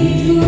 Memuji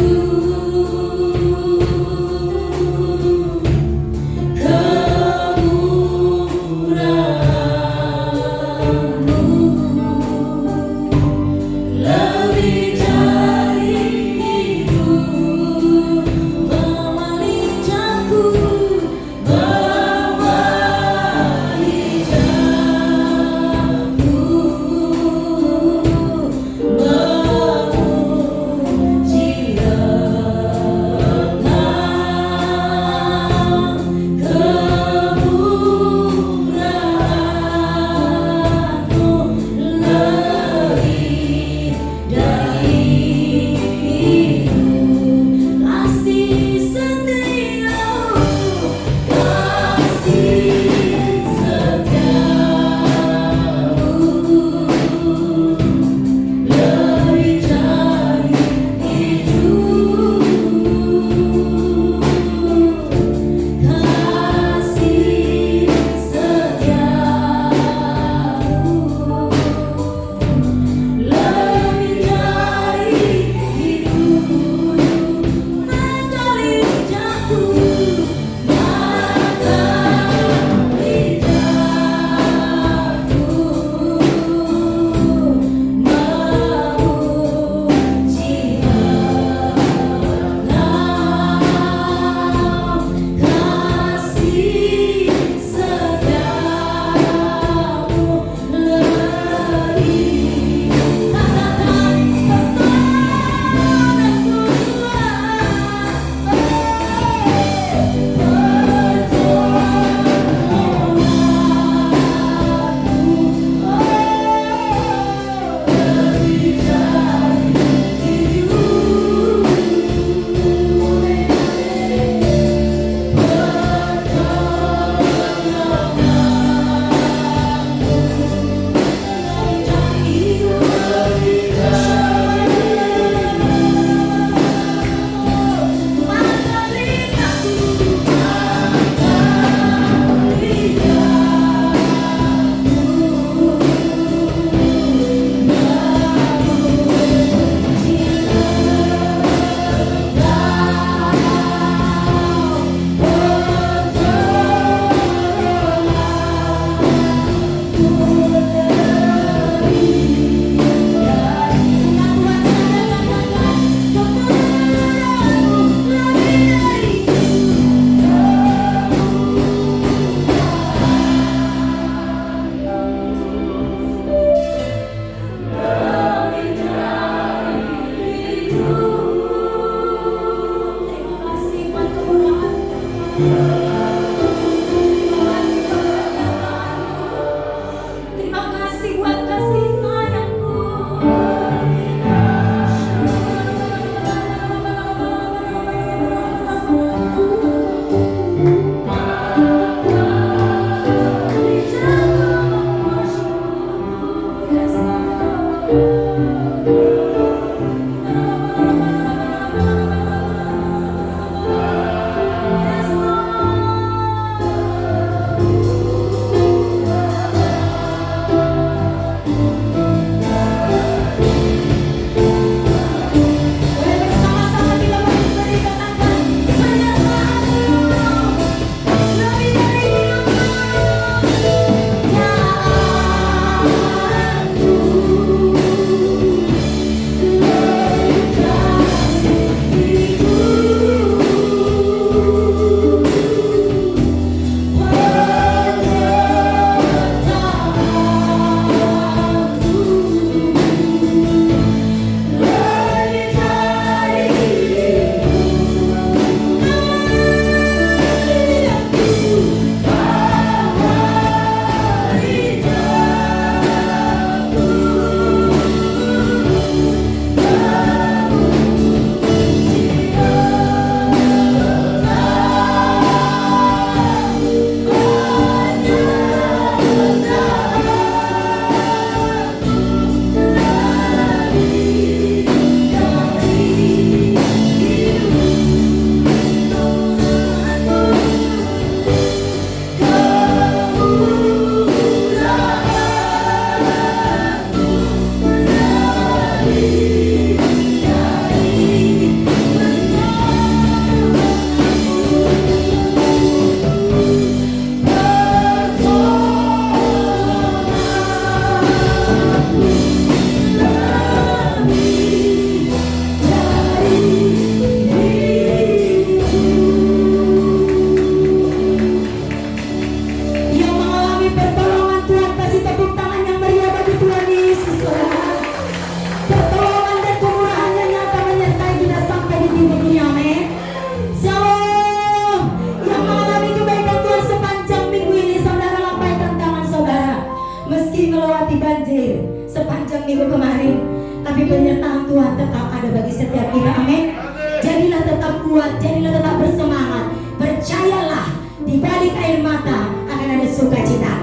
tetap kuat, jadilah tetap bersemangat. Percayalah, di balik air mata akan ada sukacita.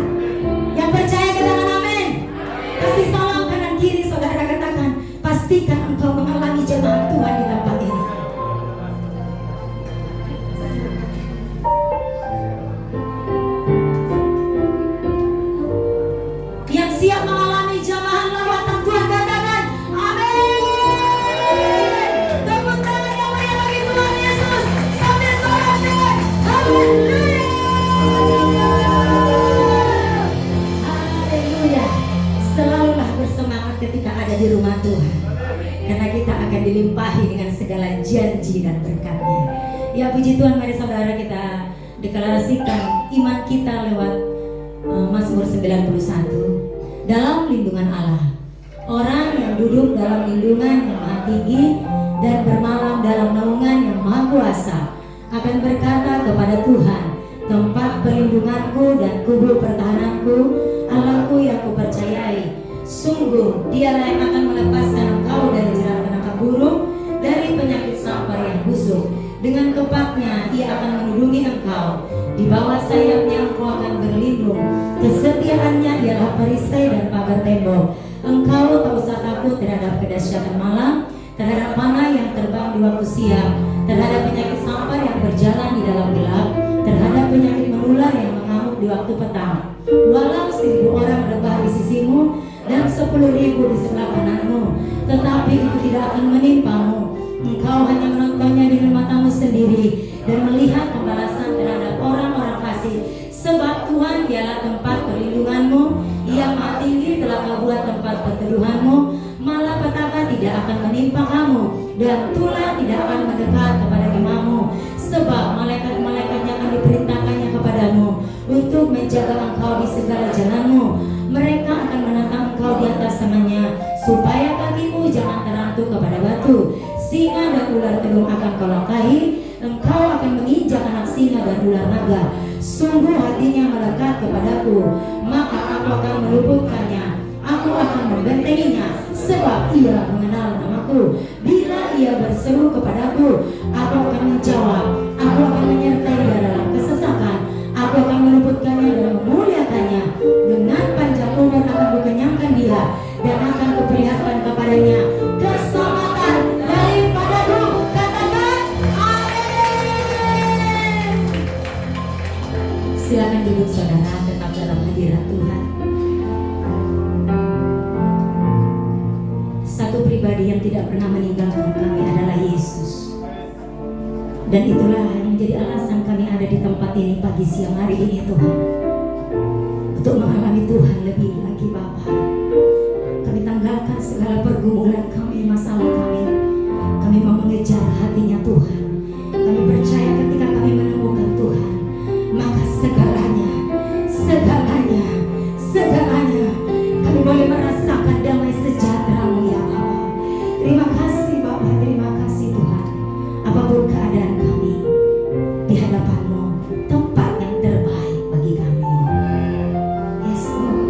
Yang percaya katakan amin. Kasih salam kanan kiri saudara, katakan, pastikan engkau mengalami jemaat Tuhan di tempat ini. Yang siap mengalami jamahan lawatan Tuhan katakan amin. Tepuk tangan yang meriah bagi Tuhan Yesus sambil sorak-sorai. Haleluya. Haleluya. Selalulah bersemangat ketika ada di rumah Tuhan, karena kita akan dilimpahi dengan segala janji dan berkat-Nya. Ya puji Tuhan, mari saudara kita deklarasikan iman kita lewat Mazmur 91. Dalam lindungan Allah, orang yang duduk dalam lindungan yang maha tinggi dan bermalam dalam naungan yang maha kuasa akan berkata kepada Tuhan, tempat perlindunganku dan kubu pertahananku, Allahku yang kupercayai. Sungguh dialah yang akan melepaskan engkau dari jerat penangkap burung, dari penyakit sampar yang busuk. Dengan kepaknya ia akan melindungi engkau, di bawah sayapnya engkau akan berlindung. Kesetiaannya ialah perisai dan pagar tembok. Engkau tak usah takut terhadap kedahsyatan malam, terhadap panah yang terbang di waktu siang, terhadap penyakit sampar yang berjalan di dalam gelap, terhadap penyakit menular yang mengamuk di waktu petang. Walau 1000 orang rebah di sisimu dan 10.000 di sebelah kananmu, tetapi itu tidak akan menimpamu. Engkau hanya menontonnya dengan matamu sendiri dan melihat pembalasan terhadap orang-orang fasik. Sebab Tuhan dialah tempat perlindunganmu, Ia maha tinggi telah kau buat tempat perteduhanmu. Malapetaka tidak akan menimpa kamu, dan tulah tidak akan mendekat kepada kemahmu. Sebab malaikat-malaikatnya akan diperintahkannya kepadamu untuk menjaga engkau di segala jalanmu. Mereka akan menatang engkau di atas tangannya, supaya kakimu jangan terantuk kepada batu. Singa dan ular telung akan kau langkahi, engkau akan menginjak anak singa dan ular naga. Sungguh hatinya melekat kepadaku, maka aku akan meluputkannya, aku akan membentenginya, sebab ia mengenal namaku. Bila ia berseru kepadaku, aku akan menjawab, aku akan menyertai dia dalam kesesakan, aku akan meluputkannya dan memuliakannya. Dengan panjang umur akan kukenyangkan dia, dan akan kuperlihatkan kepadanya keselamatan daripadaku. Katakan amin. Silakan duduk saudara, tetap dalam hadirat Tuhan. Satu pribadi yang tidak pernah meninggalkan kami adalah Yesus, dan itulah yang menjadi alasan kami ada di tempat ini pagi siang hari ini Tuhan, untuk mengalami Tuhan lebih lagi Bapa. Kami tanggalkan segala pergumulan kami, masalah kami. Kami mau mengejar hatinya Tuhan. Kami percaya ketika kami menemukan Tuhan, maka segalanya kami boleh merasakan damai sejahtera-Mu ya Bapa. Terima kasih Bapa, terima kasih Tuhan. Apapun keadaan kami di hadapan-Mu, tempat yang terbaik bagi kami. Yes Lord.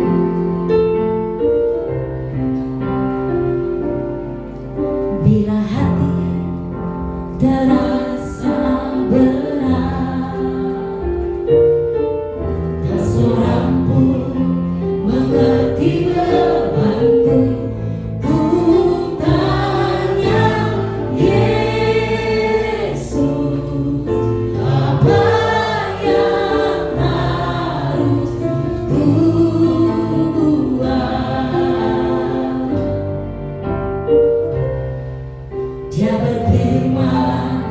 Bila hati terasa berat, tak seorang pun mengerti bebanku. Ku tanya Yesus, apa yang harus ku buat? Dia berfirman,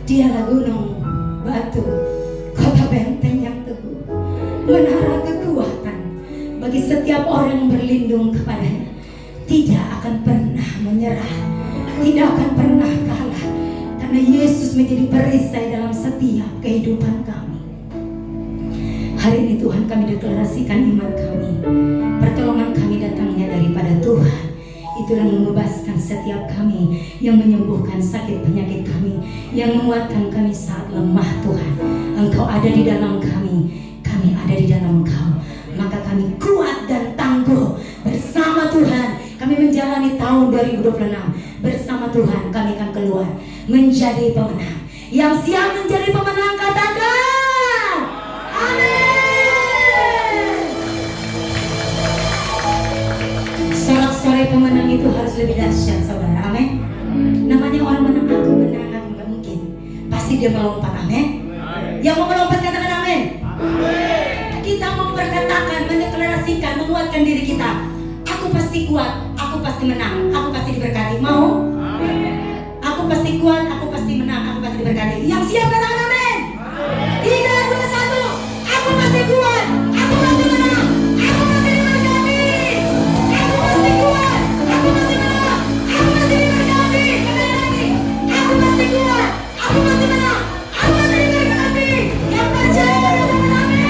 Dialah gunung, batu, kota benteng yang teguh, menara kekuatan bagi setiap orang yang berlindung kepadanya. Tidak akan pernah menyerah, tidak akan pernah kalah, karena Yesus menjadi perisai dalam setiap kehidupan kami. Hari ini Tuhan kami deklarasikan iman kami. Pertolongan kami datangnya daripada Tuhan. Itulah membebaskan setiap kami, yang menyembuhkan sakit penyakit kami, yang menguatkan kami saat lemah. Tuhan, Engkau ada di dalam kami, kami ada di dalam Engkau. Maka kami kuat dan tangguh bersama Tuhan. Kami menjalani tahun 2026 bersama Tuhan. Kami akan keluar menjadi pemenang. Yang siap menjadi pemenang katakan amin. Sorak-sorai pemenang itu harus lebih dahsyat, saudara. Amin. Namanya orang menang, aku menang, aku gak mungkin. Pasti dia melompat. Amin. Yang mau melompat katakan amin. Kita memperkatakan, mendeklarasikan, menguatkan diri kita. Aku pasti kuat, aku pasti menang, aku pasti diberkati. Mau? Aku pasti kuat, aku pasti menang, aku pasti diberkati. Yang siap katakan amin. 3, 2, 1. Aku pasti kuat, aku pasti menang, aku pasti diberkati. Aku pasti kuat, aku pasti menang, aku pasti diberkati. Kembali lagi. Aku pasti kuat, aku pasti menang, aku pasti diberkati. Yang percaya katakan amin.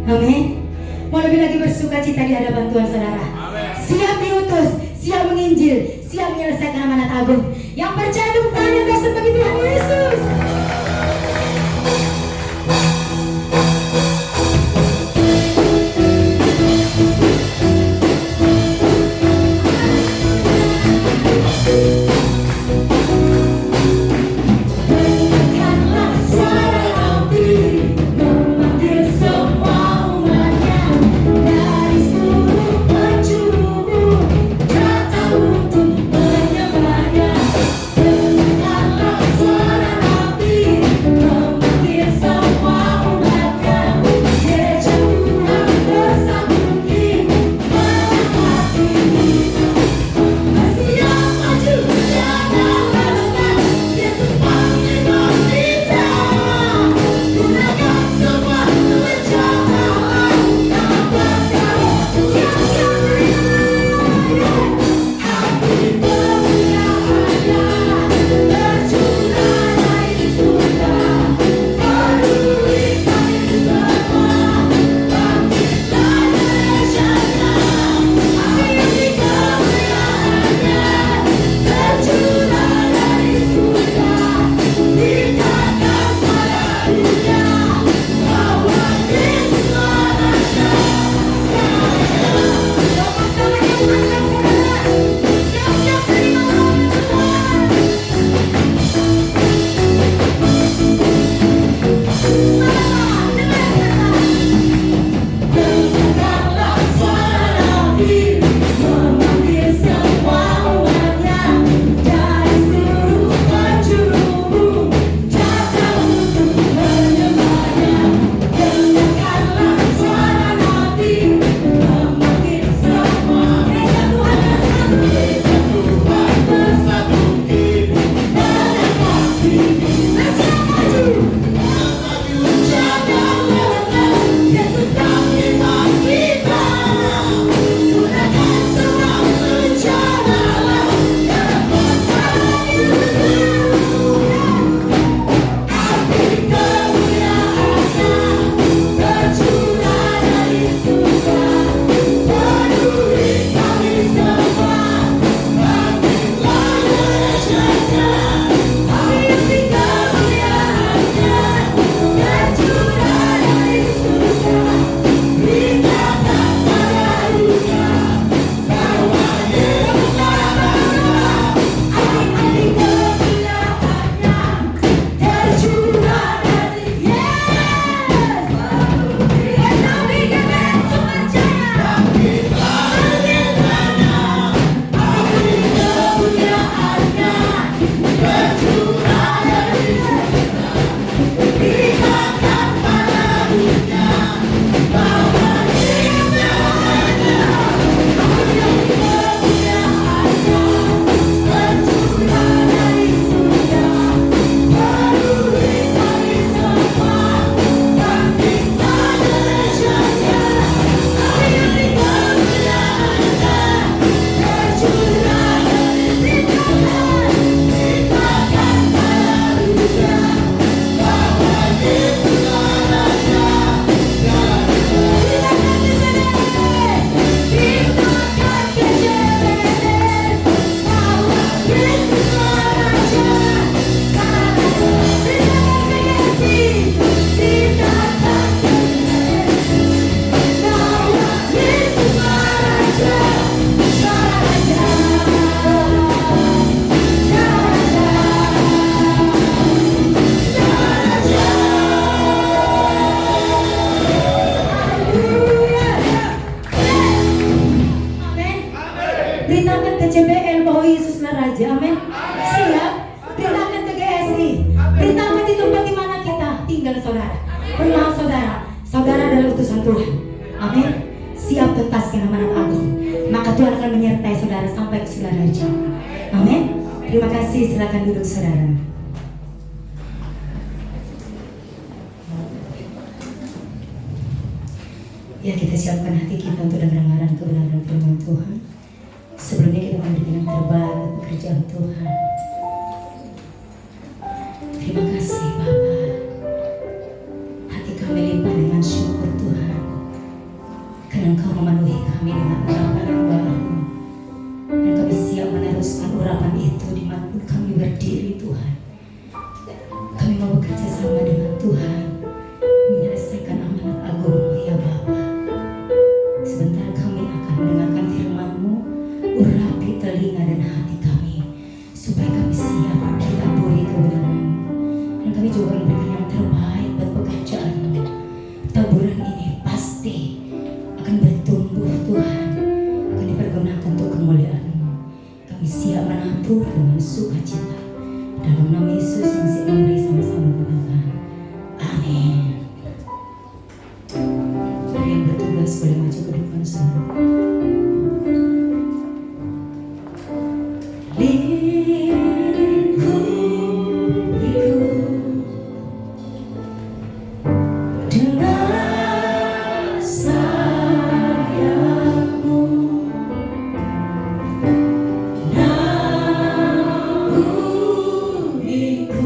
Amin. Mau lebih lagi bersuka cita di hadapan Tuhan saudara. Siap diutus, siap menginjil, siap menyelesaikan amanat agung. Yang percaya tepuk tangan yang dahsyat bagi Tuhan Yesus. Terima kasih, silakan duduk saudara. Ya, kita siapkan hati kita untuk dengar kebenaran firman Tuhan. Sebelumnya kita akan berikan yang terbaik untuk pekerjaan Tuhan. Terima kasih Bapa. Hati kami limpah dengan syukur Tuhan. Engkau memenuhi kami dengan urapan yang baru. Dan kami siap meneruskan urapan itu dimanapun kami berdiri Tuhan. Kami mau bekerja sama dengan Tuhan, menyelesaikan amanat agung-Mu ya Bapa. Sebentar kami akan mendengarkan firman-Mu, urapi telinga dan hati kami, supaya kami siap ditaburi kebenaran-Mu. Dan kami juga memberikan yang terbaik buat pekerjaan-Mu. Taburan ini pasti akan bertumbuh Tuhan, akan dipergunakan untuk kemuliaan-Mu. Kami siap menabur dengan sukacita. Dalam nama Yesus yang siap memberi sama-sama katakan amin. Mari yang bertugas boleh maju ke depan saudara. Lingkupiku dengan sayap-Mu, naungiku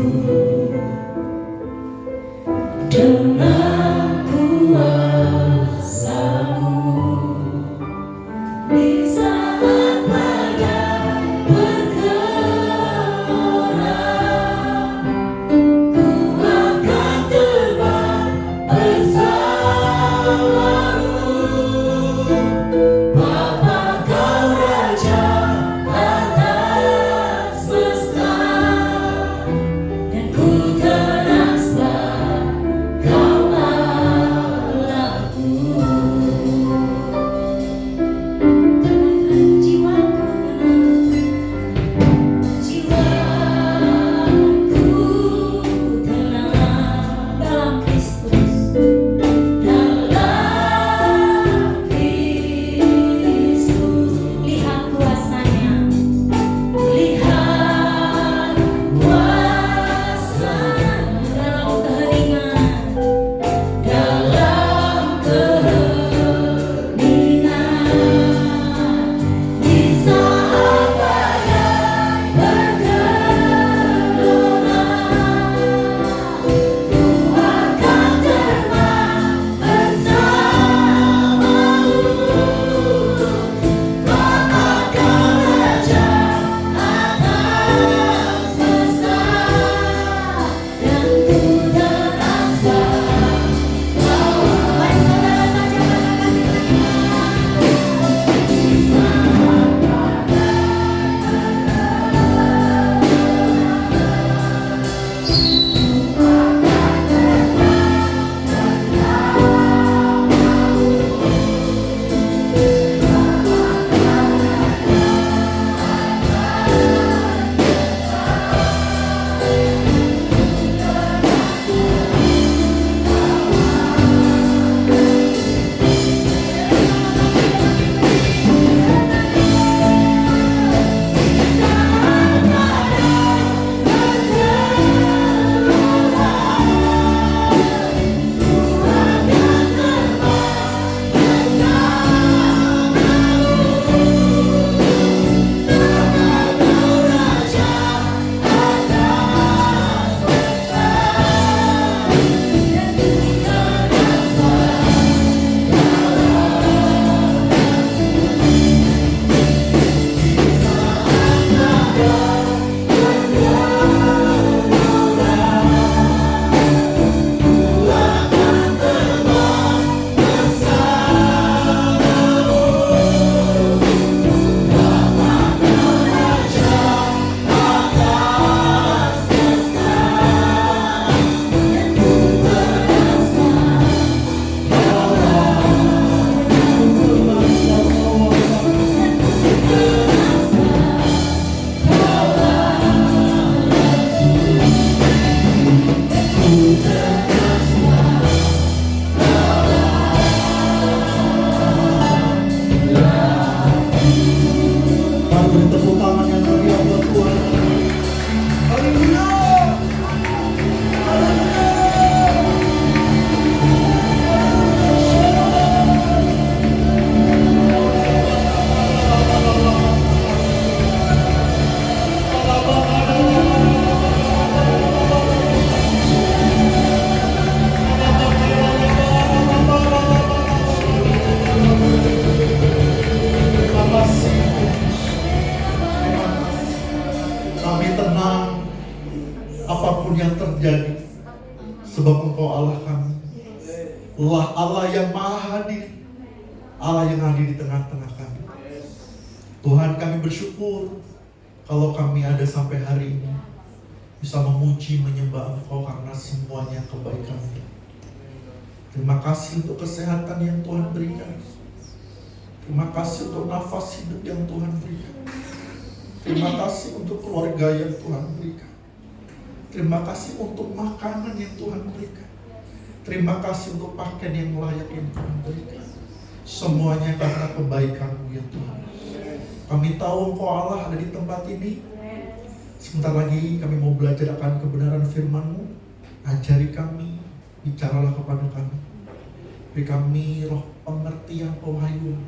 terjadi. Sebab Engkau Allah kami, Allah yang maha hadir, Allah yang hadir di tengah-tengah kami. Tuhan, kami bersyukur kalau kami ada sampai hari ini, bisa memuji, menyembah Engkau karena semuanya kebaikan. Terima kasih untuk kesehatan yang Tuhan berikan. Terima kasih untuk nafas hidup yang Tuhan berikan. Terima kasih untuk keluarga yang Tuhan berikan. Terima kasih untuk makanan yang Tuhan berikan. Terima kasih untuk pakaian yang layak yang Tuhan berikan. Semuanya karena kebaikan-Mu ya Tuhan. Kami tahu Engkau Allah ada di tempat ini. Sebentar lagi kami mau belajar akan kebenaran firman-Mu. Ajari kami, bicaralah kepada kami. Beri kami roh pengertian, pewahyuan,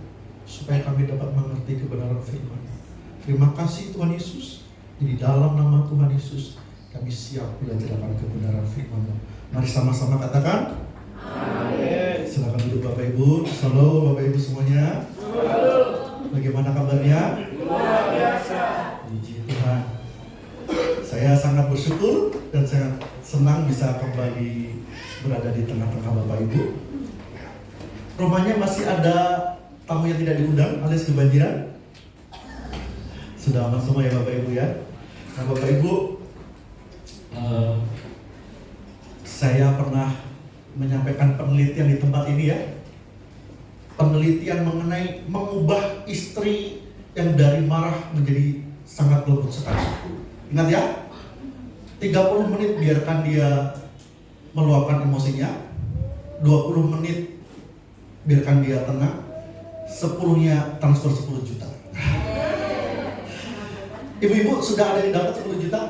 supaya kami dapat mengerti kebenaran firman. Terima kasih Tuhan Yesus. Di dalam nama Tuhan Yesus kami siap belajar akan kebenaran firman-Mu. Mari sama-sama katakan amin. Silakan duduk Bapak Ibu. Shalom Bapak Ibu semuanya. Bagaimana kabarnya? Luar biasa. Puji Tuhan. Saya sangat bersyukur dan sangat senang bisa kembali berada di tengah-tengah Bapak Ibu. Rumahnya masih ada tamu yang tidak diundang alias kebanjiran? Sudah aman semua ya Bapak Ibu ya. Nah Bapak Ibu, saya pernah menyampaikan penelitian di tempat ini ya. Penelitian mengenai mengubah istri yang dari marah menjadi sangat lembut sekali. Ingat ya, 30 menit biarkan dia meluapkan emosinya, 20 menit biarkan dia tenang, 10-nya transfer 10 juta. Ibu-ibu sudah ada yang dapat 10 juta?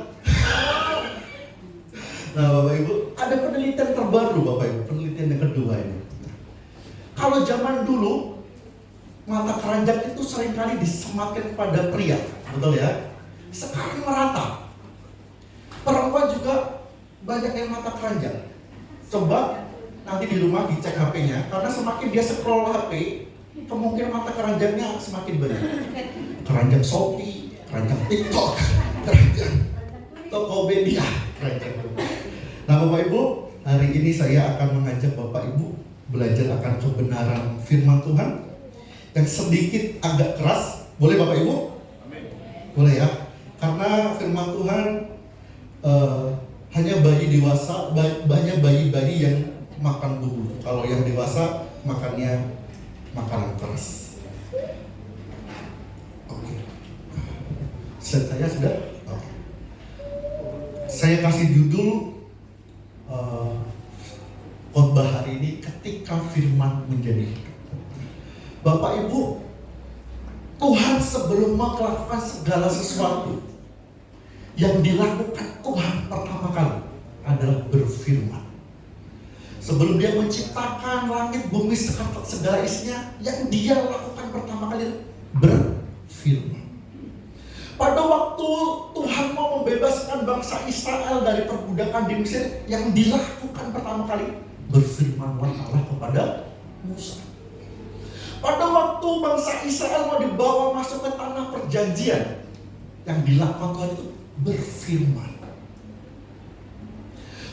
Nah Bapak Ibu, ada penelitian terbaru Bapak Ibu, penelitian yang kedua ini. Kalau zaman dulu, mata keranjang itu seringkali disematkan kepada pria, betul ya? Sekarang merata. Perempuan juga banyak yang mata keranjang. Coba nanti di rumah dicek HP-nya, karena semakin dia scroll HP, kemungkinan mata keranjangnya semakin banyak. Keranjang Shopee, keranjang TikTok, keranjang Tokopedia, keranjang. Nah Bapak Ibu, hari ini saya akan mengajak Bapak Ibu belajar akan kebenaran firman Tuhan yang sedikit agak keras. Boleh Bapak Ibu? Amin. Boleh ya? Karena firman Tuhan hanya bayi dewasa, banyak bayi-bayi yang makan bubur. Kalau yang dewasa makannya makanan keras. Oke. Saya sudah? Oke. Saya kasih judul khotbah hari ini, ketika firman menjadi hidup. Bapak Ibu, Tuhan sebelum melakukan segala sesuatu, yang dilakukan Tuhan pertama kali adalah berfirman. Sebelum dia menciptakan langit, bumi, segala isinya, yang dia lakukan pertama kali berfirman. Pada waktu Tuhan mau membebaskan bangsa Israel dari perbudakan di Mesir, yang dilakukan pertama kali berfirmanlah Allah kepada Musa. Pada waktu bangsa Israel mau dibawa masuk ke tanah perjanjian, yang dilakukan Tuhan itu berfirman.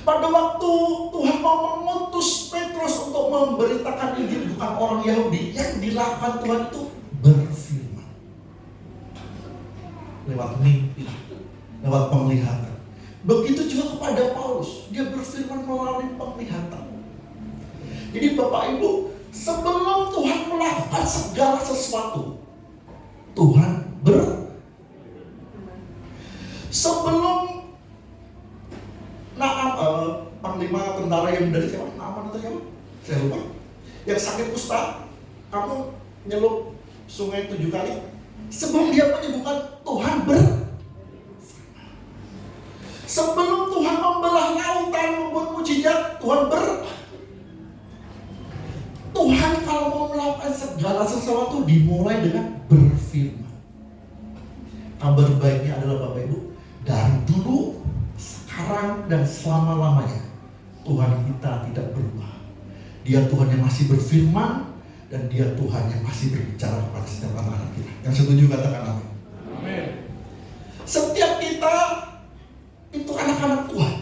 Pada waktu Tuhan mau mengutus Petrus untuk memberitakan Injil bukan orang Yahudi, yang dilakukan Tuhan itu berfirman. Lewat mimpi, lewat penglihatan. Begitu juga kepada Paulus, dia berfirman melalui penglihatan. Jadi Bapak Ibu, sebelum Tuhan melakukan segala sesuatu, Tuhan sebelum panglima tentara yang dari siapa? Naaman atau siapa? Saya lupa. Yang sakit kusta, kamu nyelup sungai 7 kali. Sebelum dia menyembuhkan, Tuhan sebelum Tuhan membelah lautan, membuat mujizat, Tuhan kalau mau melakukan segala sesuatu dimulai dengan berfirman. Kabar baiknya adalah Bapak Ibu, dari dulu, sekarang, dan selama-lamanya Tuhan kita tidak berubah. Dia Tuhan yang masih berfirman, dan dia Tuhan yang masih berbicara kepada setiap anak-anak kita. Yang setuju katakan amin. Amin. Setiap kita itu anak-anak Tuhan.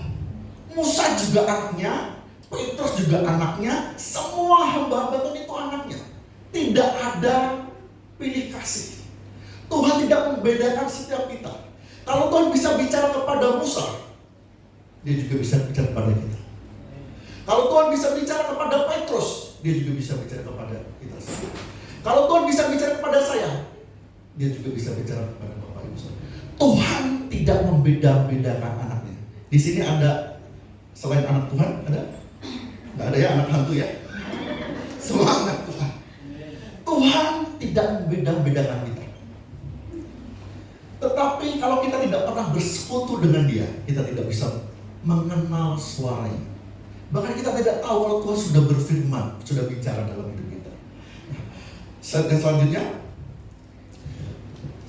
Mau Yohanes juga anaknya, Petrus juga anaknya, semua hamba-hamba Tuhan itu anaknya. Tidak ada pilih kasih. Tuhan tidak membedakan setiap kita. Kalau Tuhan bisa bicara kepada Musa, Dia juga bisa bicara kepada kita. Kalau Tuhan bisa bicara kepada Petrus, Dia juga bisa bicara kepada kita semua. Kalau Tuhan bisa bicara kepada saya, Dia juga bisa bicara kepada Bapak Ibu saya. Tuhan tidak membeda-bedakan anaknya. Di sini ada selain anak Tuhan, ada? Nggak ada ya, anak hantu ya? Semua anak Tuhan. Tuhan tidak membeda-bedakan kita. Tetapi kalau kita tidak pernah bersekutu dengan Dia, kita tidak bisa mengenal suaranya. Bahkan kita tidak tahu kalau Tuhan sudah berfirman, sudah bicara dalam hidup kita. Dan selanjutnya,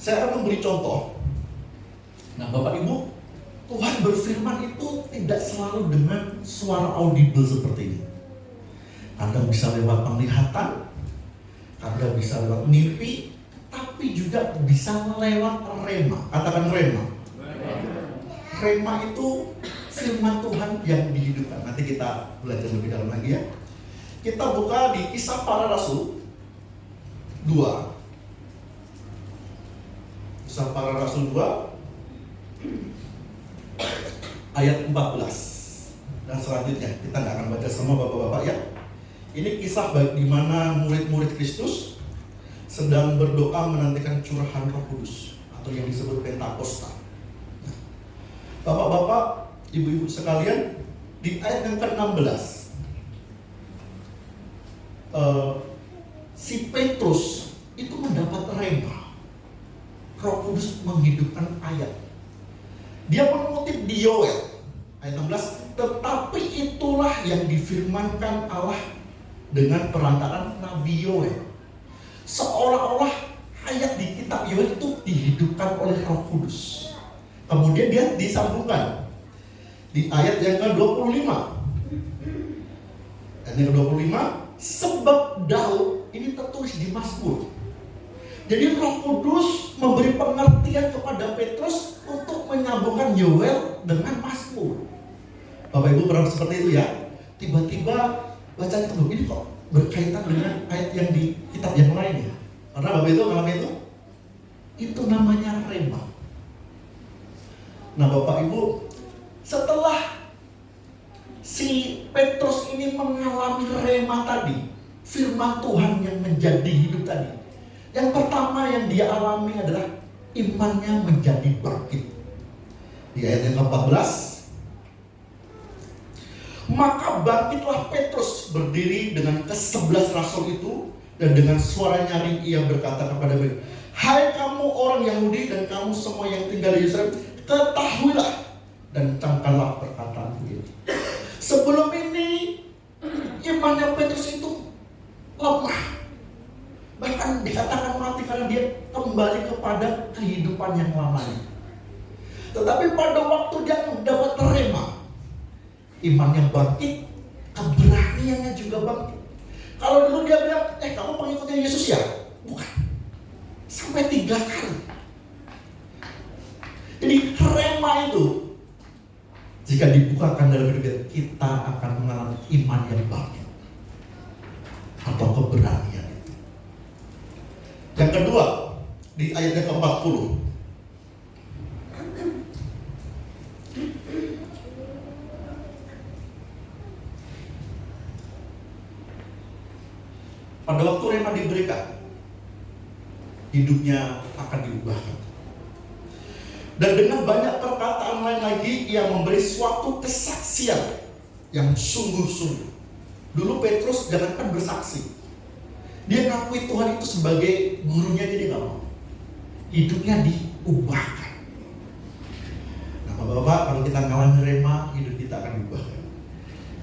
saya akan memberi contoh. Nah, Bapak Ibu, Tuhan berfirman itu tidak selalu dengan suara audible seperti ini. Kadang bisa lewat penglihatan, kadang bisa lewat mimpi, tapi juga bisa lewat rema. Katakan rema. Rema itu firman Tuhan yang dihidupkan. Nanti kita belajar lebih dalam lagi ya. Kita buka di Kisah Para Rasul 2. Kisah Para Rasul 2 ayat 14 dan selanjutnya. Kita nggak akan baca semua bapak-bapak ya. Ini kisah di mana murid-murid Kristus sedang berdoa menantikan curahan Roh Kudus atau yang disebut Pentakosta. Bapak-bapak, ibu-ibu sekalian, di ayat yang ke-16 si Petrus itu mendapat rema. Roh Kudus menghidupkan ayat. Dia mengutip di Yoel ayat 16, tetapi itulah yang difirmankan Allah dengan perantaraan Nabi Yoel. Seolah-olah ayat di kitab Yoel itu dihidupkan oleh Roh Kudus. Kemudian dia disambungkan di ayat yang ke-25. Ayat yang ke-25, sebab Daud ini tertulis di Mazmur. Jadi Roh Kudus memberi pengertian kepada Petrus untuk menyambungkan Yoel dengan Mazmur. Bapak Ibu pernah seperti itu ya? Tiba-tiba baca itu, ini kok berkaitan dengan ayat yang di kitab yang lain ya? Karena Bapak Ibu mengalami itu namanya rema. Nah Bapak Ibu, setelah si Petrus ini mengalami rema tadi, firman Tuhan yang menjadi hidup tadi, yang pertama yang dia alami adalah imannya menjadi bangkit. Di ayat yang ke-14, maka bangkitlah Petrus berdiri dengan ke-11 rasul itu, dan dengan suara nyaring ia berkata kepada mereka, hai kamu orang Yahudi dan kamu semua yang tinggal di Yerusalem, ketahuilah dan camkanlah perkataan ini. Sebelum ini imannya Petrus itu lemah, bahkan dikatakan mati karena dia kembali kepada kehidupan yang lamanya. Tetapi pada waktu dia mendapat rema, imannya bangkit, keberaniannya juga bangkit. Kalau dulu dia bilang, kamu pengikutnya Yesus ya? Bukan. Sampai 3 kali. Jadi rema itu jika dibukakan dalam hidup kita akan mengalami iman yang bangkit atau keberanian itu. Yang kedua, di ayat yang ke-40, pada waktu rema diberikan, hidupnya akan diubahkan. Dan dengan banyak perkataan lain lagi, ia memberi suatu kesaksian yang sungguh-sungguh. Dulu Petrus jangankan bersaksi, dia ngakui Tuhan itu sebagai gurunya, jadi nggak mau. Hidupnya diubahkan. Nah Bapak-bapak, kalau kita ngalamin rema, hidup kita akan diubahkan.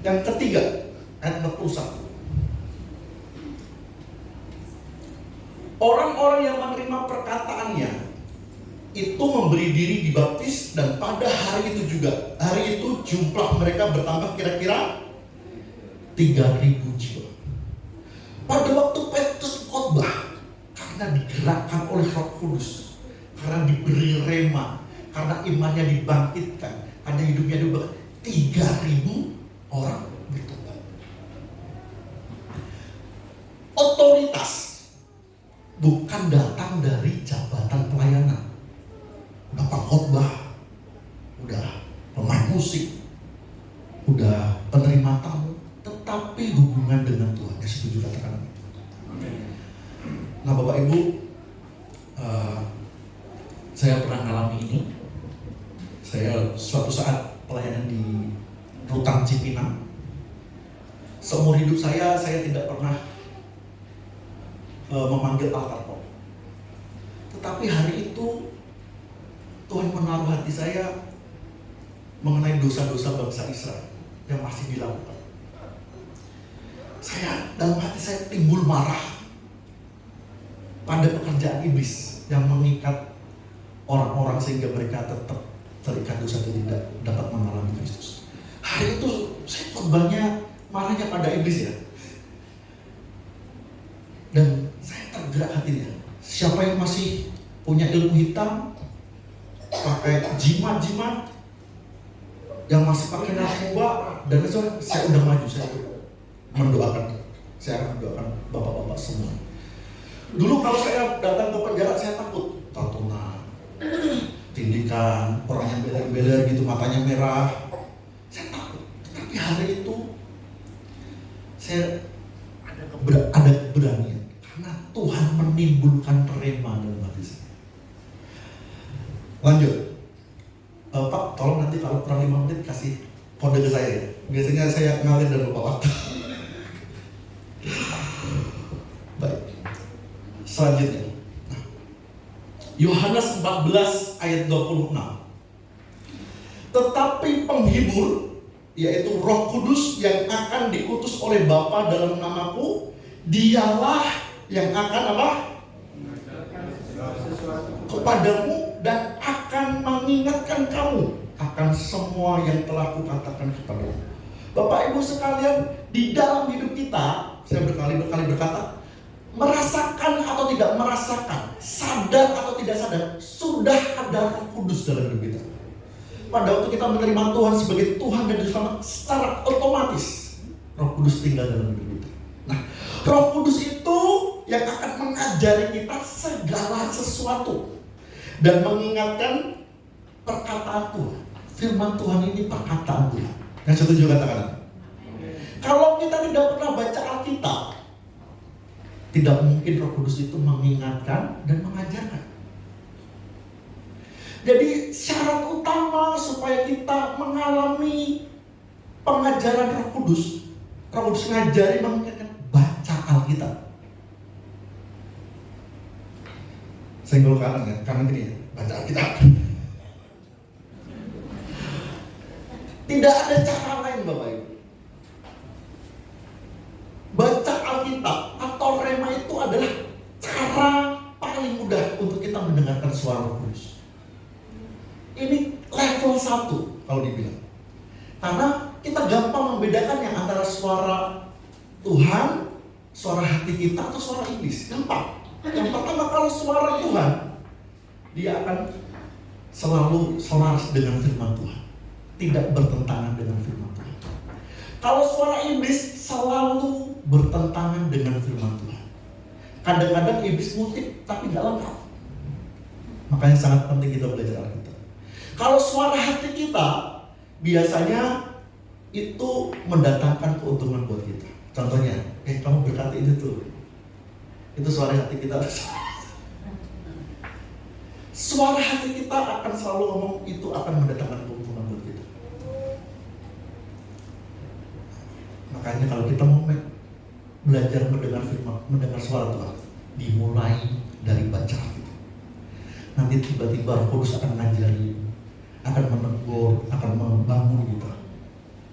Yang ketiga, ayat 41. Orang-orang yang menerima perkataannya itu memberi diri dibaptis, dan pada hari itu juga, hari itu jumlah mereka bertambah kira-kira 3.000 jiwa. Pada waktu Petrus khotbah, karena digerakkan oleh Roh Kudus, karena diberi rema, karena imannya dibangkitkan, karena hidupnya diubahkan, 3.000 orang bertobat. Otoritas bukan datang dari jabatan pelayanan. Bapak khotbah, udah pemain musik, udah penerima tamu, tetapi hubungan dengan Tuhan. Ya, setuju katakan. Nah, Bapak Ibu, saya pernah mengalami ini. Saya suatu saat pelayanan di Rutan Cipinang. Seumur hidup saya tidak pernah memanggil altar call. Tetapi hari itu Tuhan menaruh hati saya mengenai dosa-dosa bangsa Israel yang masih dilakukan. Dalam hati saya timbul marah pada pekerjaan iblis yang mengikat orang-orang sehingga mereka tetap terikat dosa dan tidak dapat mengalami Kristus. Hari itu saya khotbahnya marahnya pada iblis ya. Dan saya tergerak hatinya. Siapa yang masih punya ilmu hitam, pakai jimat-jimat, yang masih pakai narkoba, dan itu saya udah maju, saya mendoakan. Saya akan mendoakan bapak-bapak semua. Dulu kalau saya datang ke penjara saya takut, tatonan, tindikan, orang yang beler-beler gitu, matanya merah. Saya takut. Tapi hari itu saya ada keberanian karena Tuhan menimbulkan rema dalam hati saya. Lanjut. Pak, tolong nanti kalau kurang 5 menit kasih kode ke saya ya. Biasanya saya ngalir dan lupa waktu. Baik. Selanjutnya. Yohanes 14 ayat 26. Tetapi penghibur, yaitu Roh Kudus yang akan diutus oleh Bapa dalam namaku, dialah yang akan apa? Kepadamu dan akan mengingatkan kamu akan semua yang telah kukatakan kepadamu. Bapak Ibu sekalian, di dalam hidup kita, saya berkali-kali berkata, merasakan atau tidak merasakan, sadar atau tidak sadar, sudah ada Roh Kudus dalam hidup kita. Pada waktu kita menerima Tuhan sebagai Tuhan dan Juru Selamat, secara otomatis Roh Kudus tinggal dalam hidup kita. Nah, Roh Kudus itu yang akan mengajari kita segala sesuatu dan mengingatkan perkataan Tuhan. Firman Tuhan ini perkataan Tuhan. Yang setuju katakan. Kalau kita tidak pernah baca Alkitab, tidak mungkin Roh Kudus itu mengingatkan dan mengajarkan. Jadi syarat utama supaya kita mengalami pengajaran Roh Kudus ngajari mengingatkan, baca Alkitab. Senggol kanan ya, kanan gini ya, baca Alkitab. Tidak ada cara lain Bapak Ibu. Baca Alkitab atau rema itu adalah cara paling mudah untuk kita mendengarkan suara Roh Kudus. Ini level 1 kalau dibilang. Karena kita gampang membedakan yang antara suara Tuhan, suara hati kita atau suara iblis. Gampang. Yang pertama, kalau suara Tuhan, dia akan selalu selaras dengan firman Tuhan, tidak bertentangan dengan firman Tuhan. Kalau suara iblis selalu bertentangan dengan firman Tuhan. Kadang-kadang iblis ngutip tapi nggak lengkap. Makanya sangat penting kita belajar Alkitab. Kalau suara hati kita biasanya itu mendatangkan keuntungan buat kita. Contohnya, kamu berkati itu tuh. Itu suara hati kita. Suara hati kita akan selalu ngomong itu akan mendatangkan keuntungan buat kita. Makanya kalau kita mau belajar mendengar firman, mendengar suara Tuhan, dimulai dari baca Alkitab. Nanti tiba-tiba Roh Kudus akan ngajari, akan menegur, akan membangun kita.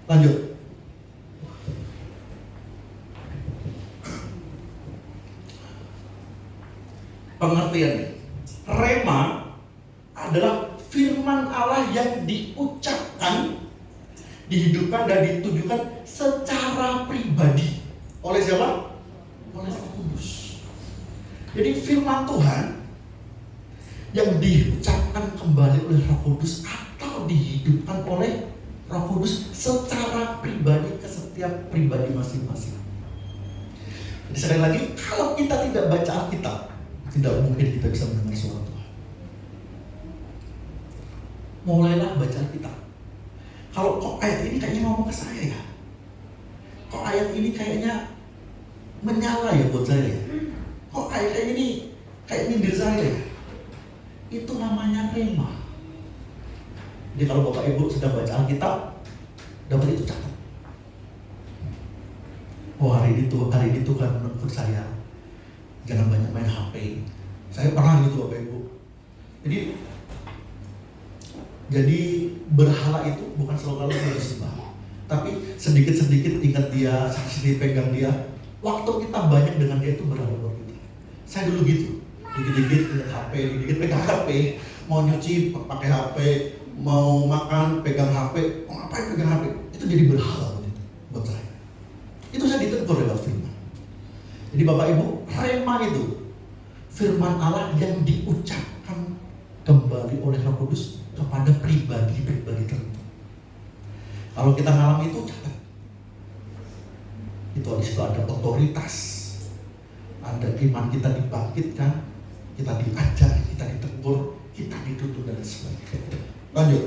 Lanjut. Pengertiannya, rema adalah firman Allah yang diucapkan, dihidupkan dan ditujukan secara pribadi. Oleh siapa? Oleh Roh Kudus. Jadi firman Tuhan yang diucapkan kembali oleh Roh Kudus atau dihidupkan oleh Roh Kudus secara pribadi ke setiap pribadi masing-masing. Jadi sekali lagi, kalau kita tidak baca Alkitab, tidak mungkin kita bisa mendengar suara Tuhan. Mulailah baca Alkitab. Kalau kok ayat ini kayaknya ngomong ke saya ya, kok ayat ini kayaknya menyala ya buat saya ya, kok ayat ini kayak nyindir saya ya, itu namanya rema. Jadi kalau Bapak Ibu sedang baca Alkitab, dapat itu catat. Oh hari ini Tuhan menegur saya, jangan banyak main HP. Saya pernah gitu Bapak Ibu. Jadi berhala itu bukan selalu kita disembah, tapi sedikit-sedikit ingat dia, sedikit pegang dia. Waktu kita banyak dengan dia itu berhala buat kita. Saya dulu gitu, dikit-dikit ingat HP, dikit-dikit pegang HP, mau nyuci pakai HP, mau makan pegang HP, mau ngapain pegang HP, itu jadi berhala buat saya. Itu saya ditegur lewat firman. Jadi Bapak Ibu, rema itu firman Allah yang diucapkan kembali oleh Roh Kudus kepada pribadi-pribadi tertentu. Kalau kita ngalami itu catat. Itu di situ ada otoritas, ada iman kita dibangkitkan, kita diajar, kita ditegur, kita dituntun dan sebagainya. Lanjut.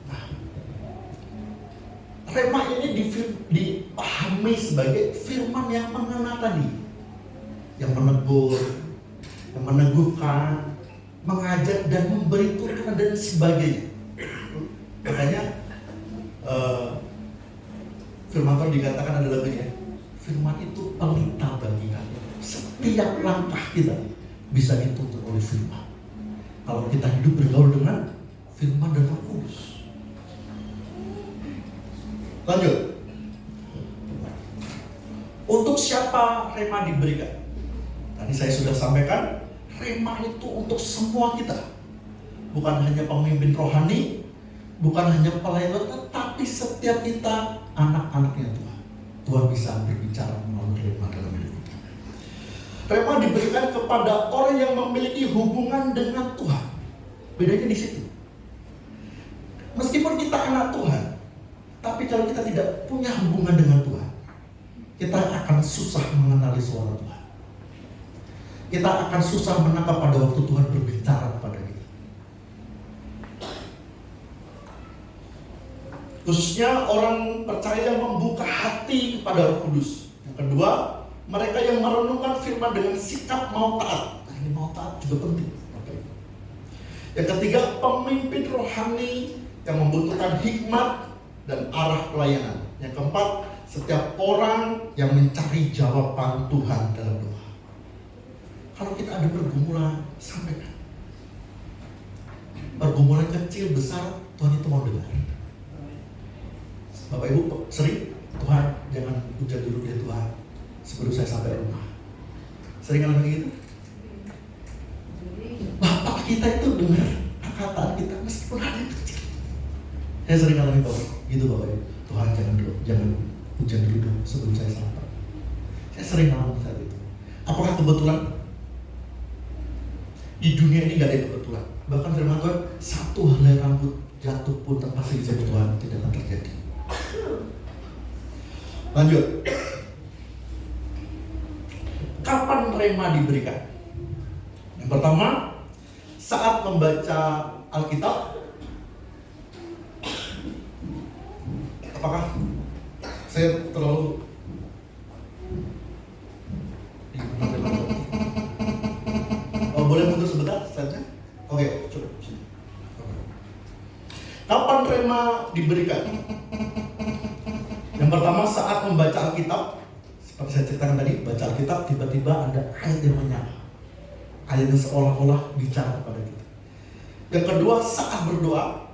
Nah, rema ini dipahami sebagai firman yang mengena tadi, yang menegur, yang meneguhkan, mengajar dan memberi tuntunan dan sebagainya. Makanya firman Tuhan dikatakan ada lagunya, firman itu pelita bagi kami. Setiap langkah kita bisa dituntun oleh firman. Kalau kita hidup bergaul dengan firman dan Roh Kudus. Lanjut. Untuk siapa rema diberikan? Tadi saya sudah sampaikan, rema itu untuk semua kita. Bukan hanya pemimpin rohani, bukan hanya pelayan, tetapi setiap kita anak-anaknya Tuhan. Tuhan bisa berbicara melalui rema dalam hidup kita. Rema diberikan kepada orang yang memiliki hubungan dengan Tuhan. Bedanya di situ. Meskipun kita anak Tuhan, tapi kalau kita tidak punya hubungan dengan Tuhan, kita akan susah mengenali suara Tuhan. Kita akan susah menangkap pada waktu Tuhan berbicara kepada kita. Khususnya orang percaya yang membuka hati kepada Roh Kudus. Yang kedua, mereka yang merenungkan firman dengan sikap mau taat. Nah, ini mau taat juga penting. Yang ketiga, pemimpin rohani yang membutuhkan hikmat dan arah pelayanan. Yang keempat, setiap orang yang mencari jawaban Tuhan dalam doa. Kalau kita ada pergumulan, sampaikan. Pergumulan kecil, besar, Tuhan itu mau dengar. Bapak Ibu sering, Tuhan jangan hujan dulu deh Tuhan sebelum saya sampai rumah. Sering ngalamin gitu? Bapak kita itu dengar perkataan kita meskipun hal yang kecil. Saya sering ngalamin Bapak, gitu Bapak Ibu. Tuhan jangan hujan dulu sebelum saya sampai. Saya sering ngalamin saat itu. Apakah kebetulan? Di dunia ini gak ada yang kebetulan. Bahkan firman Tuhan, satu helai rambut jatuh pun tanpa seizin Tuhan tidak akan terjadi. Lanjut. Kapan rema diberikan? Yang pertama, saat membaca Alkitab. Apakah saya terlalu boleh mundur sebentar saja? Oke, coba. Kapan rema diberikan? Yang pertama saat membaca Alkitab. Seperti saya ceritakan tadi, baca Alkitab tiba-tiba ada ayat yang menyala. Ayat yang seolah-olah bicara kepada kita. Yang kedua saat berdoa.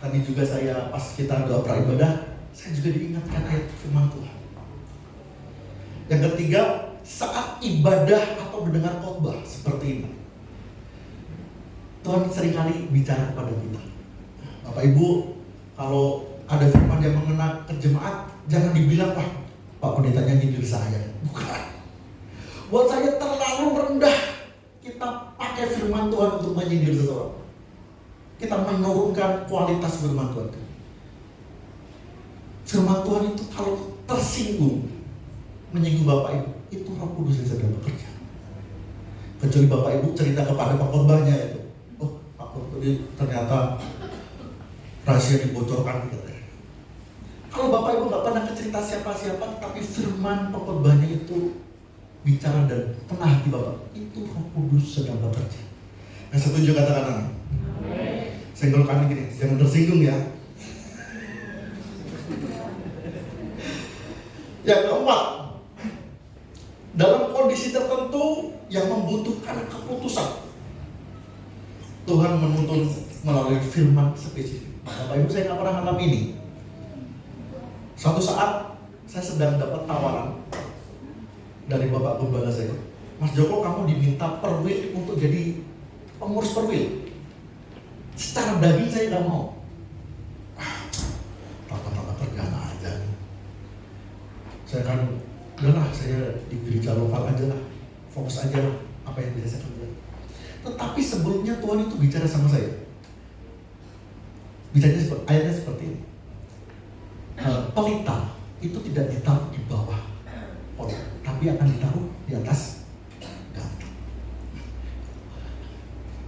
Tadi juga saya pas kita doa praibadah, saya juga diingatkan ayat firman Tuhan. Yang ketiga, saat ibadah atau mendengar khotbah seperti ini. Tuhan seringkali bicara kepada kita. Bapak Ibu, kalau ada firman yang mengena ke jemaat, jangan dibilang, Pak pendetanya nyindir saya. Bukan. Buat saya terlalu rendah kita pakai firman Tuhan untuk menyindir seseorang. kita menurunkan kualitas firman Tuhan. Firman Tuhan itu kalau tersinggung, menyinggung Bapak Ibu, itu Roh Kudus yang sedang bekerja. Kecuali Bapak Ibu cerita kepada pengkhotbahnya itu, oh Pak Khotbah ternyata rahasia dibocorkan gitu. Kalau Bapak Ibu nggak pernah cerita siapa-siapa, tapi firman pengkhotbahnya itu bicara dan kena hati Bapak, itu Roh Kudus sedang bekerja. Yang setuju katakan amin. Senggol kami gini, jangan tersinggung ya. Yang keempat, dalam kondisi tertentu yang membutuhkan keputusan, Tuhan menuntun melalui firman spesifik. Bapak Ibu, saya nggak pernah mengalami ini. Suatu saat saya sedang dapat tawaran dari Bapak Gembala saya, Mas Joko, kamu diminta perwil untuk jadi pengurus perwil. Secara daging saya nggak mau. Tata-tata kerjaan aja. Saya kan, udahlah saya di gereja lokal aja lah, fokus aja lah apa yang bisa saya kerjakan. Tetapi sebelumnya Tuhan itu bicara sama saya. Bicaranya ayatnya seperti ini. Pelita itu tidak ditaruh di bawah pot, tapi akan ditaruh di atas ganteng.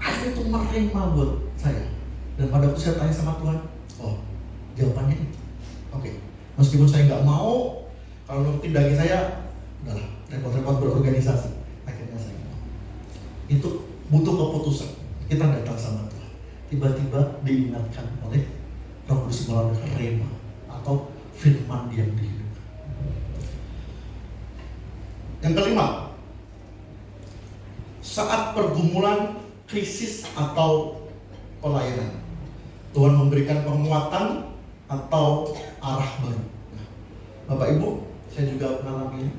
Ayat itu merema buat saya. Dan pada waktu saya tanya sama Tuhan, oh jawabannya itu. Oke. Meskipun saya nggak mau, kalau nurutin daging saya, udahlah repot-repot berorganisasi. Akhirnya saya mau. Itu butuh keputusan. Kita datang sama Tuhan. Tiba-tiba diingatkan oleh Roh Kudus melalui rema atau firman yang dihidupkan. Yang kelima, saat pergumulan krisis atau pelayanan, Tuhan memberikan penguatan atau arah baru. Nah, Bapak Ibu, saya juga mengalami ini.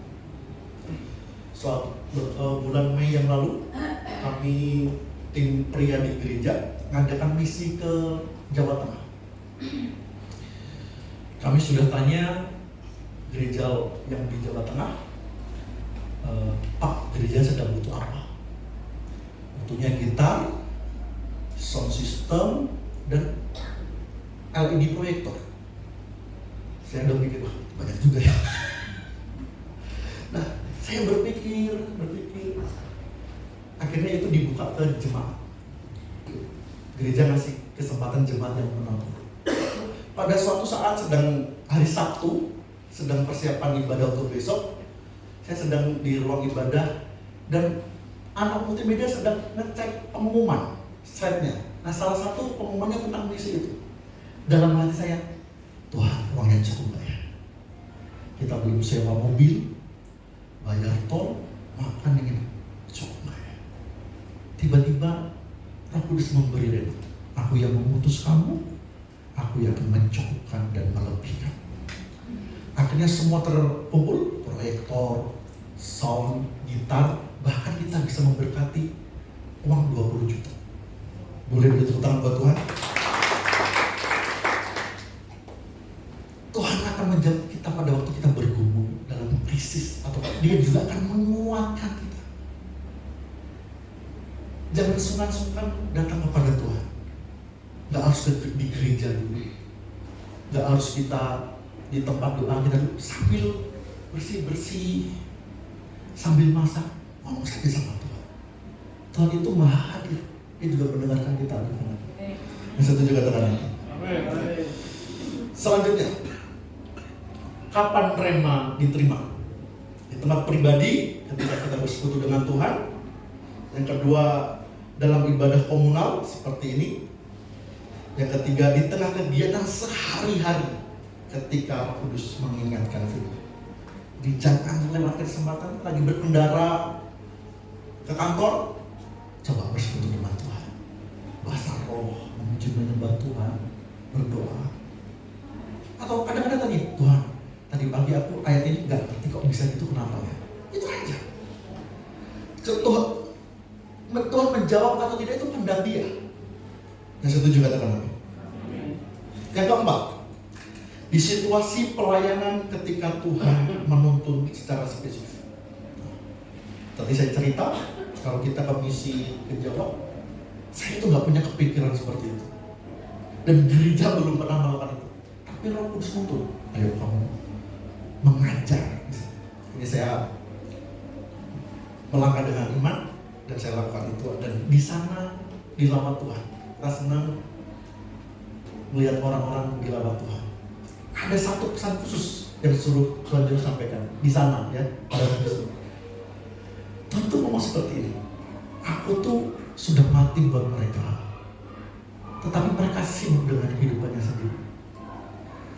Bulan Mei yang lalu, kami tim pria di gereja ngadakan misi ke Jawa Tengah. Kami sudah tanya gereja yang di Jawa Tengah, Pak, gereja sedang butuh apa? Butuhnya gitar, sound system, dan LED proyektor. Saya udah mikir, wah banyak juga ya. Nah, saya berpikir, akhirnya itu dibuka ke jemaat. Gereja ngasih kesempatan jemaat yang menonton. Pada suatu saat sedang hari Sabtu, sedang persiapan ibadah untuk besok, saya sedang di ruang ibadah dan anak multimedia sedang ngecek pengumuman slide-nya. Nah, salah satu pengumumannya tentang misi itu. Dalam hati saya, Tuhan, uangnya cukup nggak ya? Kita belum sewa mobil, bayar tol, makan ingin cukup nggak ya? Tiba-tiba Roh Kudus memberi rema. Aku yang mengutus kamu, aku yang akan mencukupkan dan melebihkan. Akhirnya semua terkumpul, proyektor, sound, gitar, bahkan kita bisa memberkati uang 20 juta. Boleh beri tepuk tangan buat Tuhan? Tuhan akan menjawab kita pada waktu kita bergumul dalam krisis, atau Dia juga akan menguatkan kita. Jangan sungkan-sungkan datang kepada Tuhan. Gak harus di gereja dulu, gak harus kita di tempat doa kita dulu, sambil bersih-bersih, sambil masak, ngomong saja sama Tuhan. Tuhan itu maha hadir, Dia juga mendengarkan kita. Yang setuju katakan. Selanjutnya, kapan rema diterima? Di tempat pribadi, ketika kita bersekutu dengan Tuhan. Yang kedua, dalam ibadah komunal seperti ini. Yang ketiga, di tengah kegiatan sehari-hari ketika Roh Kudus mengingatkan kita. Jangan melewatkan kesempatan lagi berkendara ke kantor, coba bersekutu dengan Tuhan. Bahasa roh, memuji menyembah Tuhan, berdoa. Atau kadang-kadang tadi, Tuhan, tadi pagi aku ayat ini gak ngerti kok bisa gitu, kenapa ya? Itu aja. Tuhan menjawab atau tidak itu kehendak Dia. Yang setuju katakan amin. Yang keempat, di situasi pelayanan ketika Tuhan menuntun secara spesifik. Tadi saya cerita, kalau kita ke misi ke Jawa, saya itu nggak punya kepikiran seperti itu. Dan gereja belum pernah melakukan itu. Tapi Roh Kudus muncul. Ayo kamu mengajar. Ini saya melangkah dengan iman dan saya lakukan itu. Dan di sana dilawat Tuhan. Kita senang melihat orang-orang dilawat Tuhan. Ada satu pesan khusus yang suruh Tuhan Yesus sampaikan di sana ya pada waktu itu. Tuhan tuh ngomong seperti ini. Aku tuh sudah mati buat mereka, tetapi mereka sibuk dengan kehidupannya sendiri.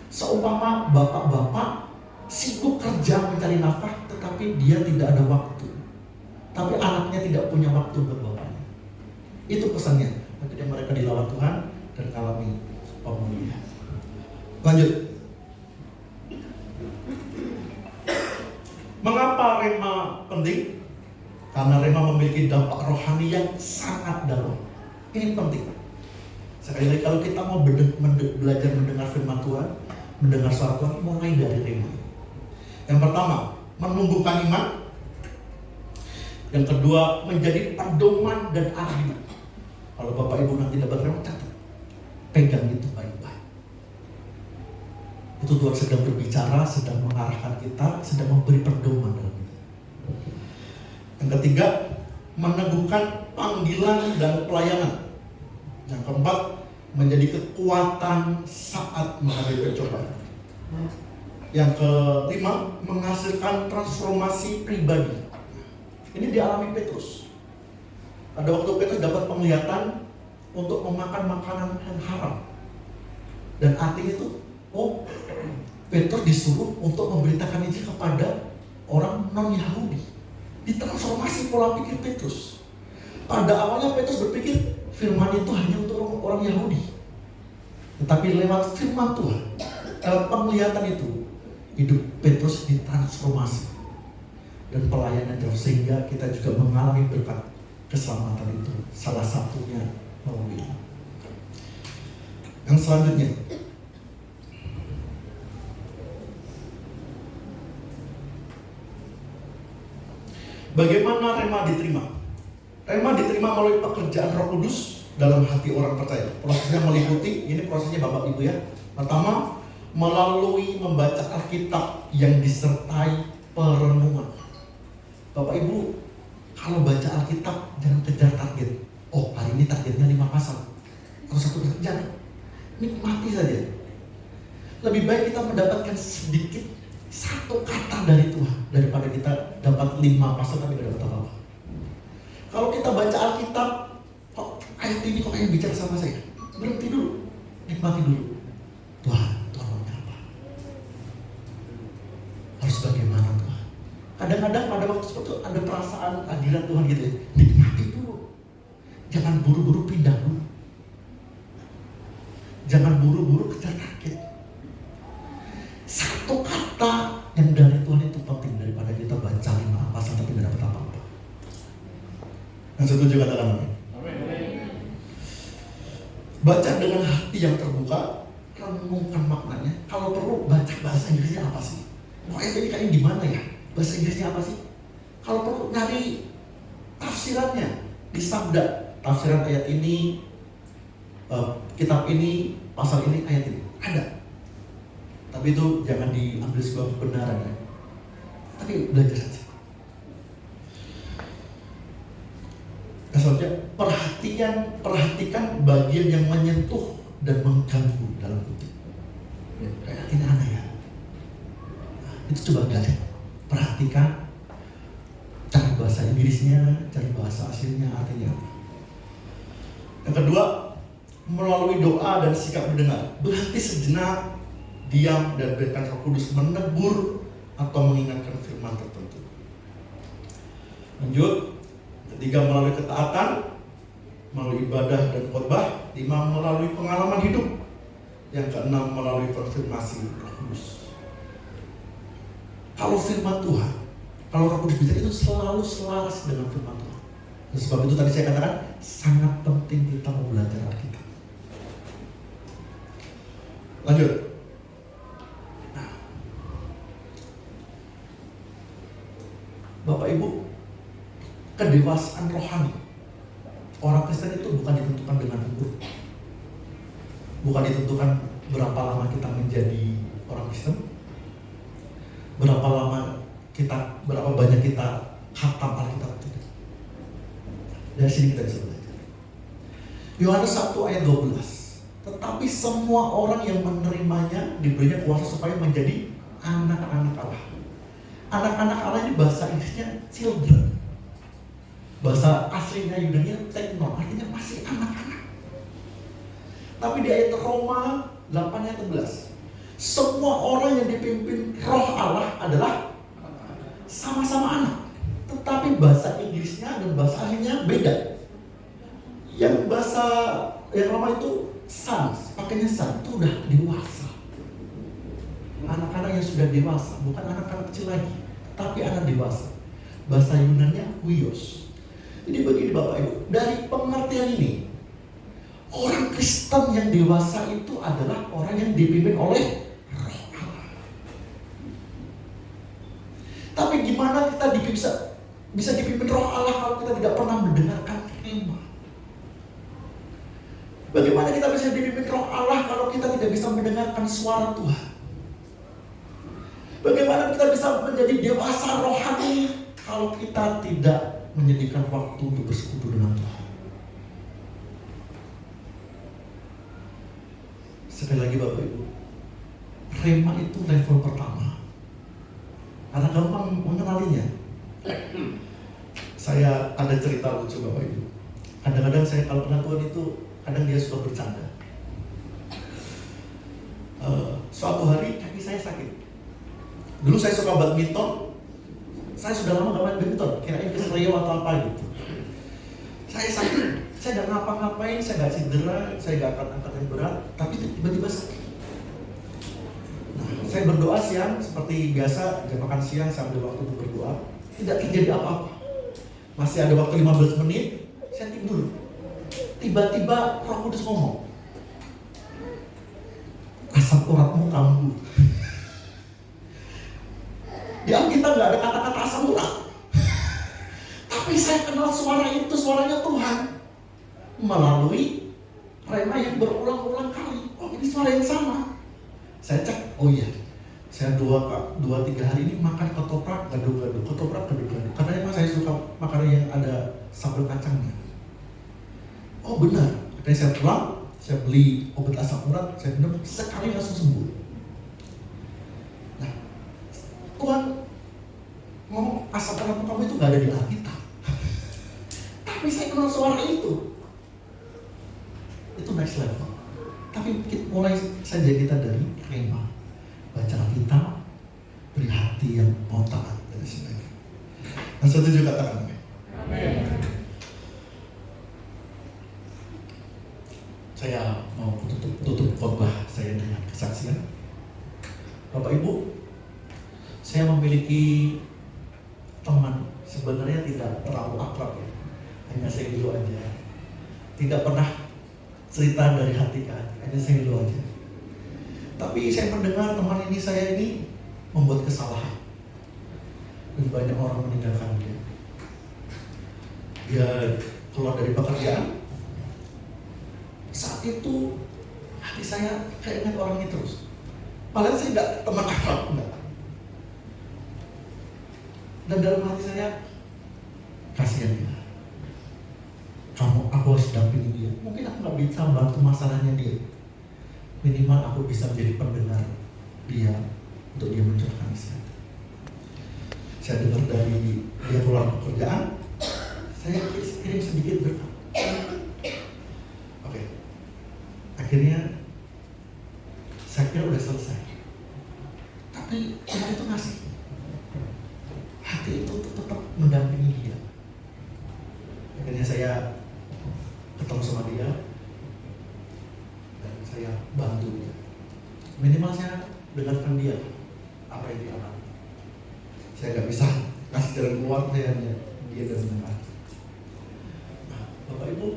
Seumpama bapak-bapak sibuk kerja mencari nafkah, tetapi dia tidak ada waktu. Tapi anaknya tidak punya waktu buat bapaknya. Itu pesannya. Akhirnya mereka dilawat Tuhan dan mengalami pemulihan. Lanjut. Mengapa rema penting? Karena rema memiliki dampak rohani yang sangat dalam. Ini penting. Sekali lagi, kalau kita mau belajar mendengar firman Tuhan, mendengar suara Tuhan, mulai dari rema. Yang pertama, menumbuhkan iman. Yang kedua, menjadi pedoman dan argumen. Kalau Bapak Ibu nanti dapat rema, catat. Pegang itu baik-baik. Itu Tuhan sedang berbicara, sedang mengarahkan kita, sedang memberi pedoman dalam itu. Yang ketiga, meneguhkan panggilan dan pelayanan. Yang keempat, menjadi kekuatan saat menghadapi pencobaan. Yang kelima, menghasilkan transformasi pribadi. Ini dialami Petrus. Pada waktu Petrus dapat penglihatan untuk memakan makanan yang haram. Dan artinya itu, Petrus disuruh untuk memberitakan Injil kepada orang non-Yahudi. Ditransformasi pola pikir Petrus. Pada awalnya Petrus berpikir firman itu hanya untuk orang Yahudi. Tetapi lewat firman Tuhan, lewat penglihatan itu, hidup Petrus ditransformasi. Dan pelayanan terus, sehingga kita juga mengalami berkat keselamatan itu. Salah satunya melalui. Yang selanjutnya, bagaimana rema diterima? Rema diterima melalui pekerjaan Roh Kudus dalam hati orang percaya. Prosesnya meliputi, ini prosesnya Bapak Ibu ya. Pertama, melalui membaca Alkitab yang disertai perenungan. Bapak Ibu, kalau baca Alkitab jangan kejar target. Oh, hari ini targetnya 5 pasal atau 1 pasal. Jangan. Nikmati saja. Lebih baik kita mendapatkan sedikit 1 kata dari Tuhan daripada kita dapat 5 pasal tapi tidak dapat apa-apa. Kalau kita baca Alkitab, kok ayat ini kok yang bicara sama saya? Berhenti dulu, nikmati dulu. Tuhan maunya apa? Harus bagaimana Tuhan? Kadang-kadang pada waktu seperti itu ada perasaan hadirat Tuhan gitu ya. Nikmati dulu. Jangan buru-buru pindah dulu. Jangan buru-buru kejar target. 1 kata yang dari Tuhan itu penting daripada kita baca 5 pasal tapi tidak dapat apa-apa. Yang setuju katakan amin. Baca dengan hati yang terbuka, renungkan maknanya. Kalau perlu baca bahasa Inggrisnya apa sih? Kok ini kayaknya gimana ya? Bahasa Inggrisnya apa sih? Kalau perlu nyari tafsirannya di sabda. Tafsiran ayat ini, kitab ini, pasal ini, ayat ini. Ada. Tapi itu jangan diambil sebuah kebenaran ya. Tapi belajar saja. Selanjutnya, perhatikan bagian yang menyentuh dan mengganggu dalam kutip. Ya, kayak ini aneh ya. Nah, itu coba gali. Perhatikan, cari bahasa Inggrisnya, cari bahasa aslinya artinya. Yang kedua, melalui doa dan sikap mendengar. Berhenti sejenak, diam dan biarkan Roh Kudus menegur atau mengingatkan firman tertentu. Lanjut, ketiga melalui ketaatan, melalui ibadah dan khotbah. 5 melalui pengalaman hidup. Yang keenam melalui konfirmasi Roh Kudus. Kalau firman Tuhan, kalau Roh Kudus bicara itu selalu selaras dengan firman Tuhan. Dan sebab itu tadi saya katakan sangat penting kita mau belajar Alkitab. Lanjut. Bapak Ibu, kedewasaan rohani orang Kristen itu bukan ditentukan dengan umur. bukan ditentukan berapa lama kita menjadi orang Kristen, berapa banyak kita khatam Alkitab. Dari sini kita bisa belajar. Yohanes 1 ayat 12. Tetapi semua orang yang menerimanya diberinya kuasa supaya menjadi anak-anak Allah. Anak-anak Allah ini bahasa Inggrisnya children. Bahasa aslinya Yunani teknon, artinya masih anak-anak. Tapi di ayat Roma 8 ayat 11, semua orang yang dipimpin Roh Allah adalah sama-sama anak. Tetapi bahasa Inggrisnya dan bahasa aslinya beda. Yang bahasa yang Roma itu sons, pakainya son, itu udah dewasa. Anak-anak yang sudah dewasa, bukan anak-anak kecil lagi, tapi anak dewasa. Bahasa Yunani huios. Jadi begini Bapak Ibu, dari pengertian ini, orang Kristen yang dewasa itu adalah orang yang dipimpin oleh Roh Allah. Tapi gimana kita bisa dipimpin Roh Allah kalau kita tidak pernah mendengarkan rema? Bagaimana kita bisa dipimpin Roh Allah kalau kita tidak bisa mendengarkan suara Tuhan? Bagaimana kita bisa menjadi dewasa rohani kalau kita tidak menyediakan waktu untuk bersekutu dengan Tuhan? Sekali lagi Bapak Ibu, rema itu level pertama. Karena gampang mengenalinya. Saya ada cerita lucu Bapak Ibu. Kadang-kadang saya kalau kenal Tuhan itu, kadang dia suka bercanda. Suatu hari kaki saya sakit. Dulu saya suka badminton. Saya sudah lama gak main badminton, kirain keselio atau apa gitu. Saya sakit, saya gak ngapa-ngapain, saya gak cedera, saya gak angkat yang berat, tapi tiba-tiba sakit. Nah, saya berdoa siang seperti biasa, jam makan siang saya ambil waktu untuk berdoa. Tidak terjadi apa-apa. Masih ada waktu 15 menit, saya tidur. Tiba-tiba Roh Kudus ngomong, asam uratmu kambuh. Di Alkitab gak ada kata-kata asam urat. Tapi saya kenal suara itu, suaranya Tuhan. Melalui rema yang berulang-ulang kali. Oh, ini suara yang sama. Saya cek, oh iya. Saya 2-3 hari ini makan ketoprak gado-gado. Ketoprak gado-gado. Karena emang saya suka makanan yang ada sambal kacangnya. Oh benar. Akhirnya saya pulang, saya beli obat asam urat, saya minum, sekali langsung sembuh. Nah, Tuhan ngomong asam urat kamu itu gak ada di Alkitab. Tapi saya kenal suara itu. Itu next level. Tapi mulai saja kita dari rema. Baca Alkitab, beri hati yang mau taat dan sebagainya. Nah, setuju katakan amin. Saya mau tutup khotbah saya dengan kesaksian. Bapak Ibu, saya memiliki teman, sebenarnya tidak terlalu akrab ya, hanya saya dulu aja. Tidak pernah cerita dari hati ke hati, hanya saya dulu aja. Tapi saya mendengar teman ini saya ini membuat kesalahan dan banyak orang meninggalkan dia. Dia keluar dari pekerjaan. Saat itu hati saya kayak ingat orang ini terus. Padahal saya tidak teman akrab, enggak. Dan dalam hati saya, kasihan dia. Aku harus dampingi dia. Mungkin aku nggak bisa bantu masalahnya dia. Minimal aku bisa menjadi pendengar dia untuk dia mencurahkan isi hati. Saya dengar dari dia keluar pekerjaan, saya kirim sedikit berkat. Oke. Akhirnya saya kira udah selesai. Tapi Tuhan itu ngasih. Hati itu tetap mendampingi dia. Akhirnya saya ketemu sama dia dan saya bantu dia. Minimal saya dengarkan dia apa yang dia alami. Saya nggak bisa kasih jalan keluar, saya hanya dia dan mendengar. Nah, Bapak Ibu,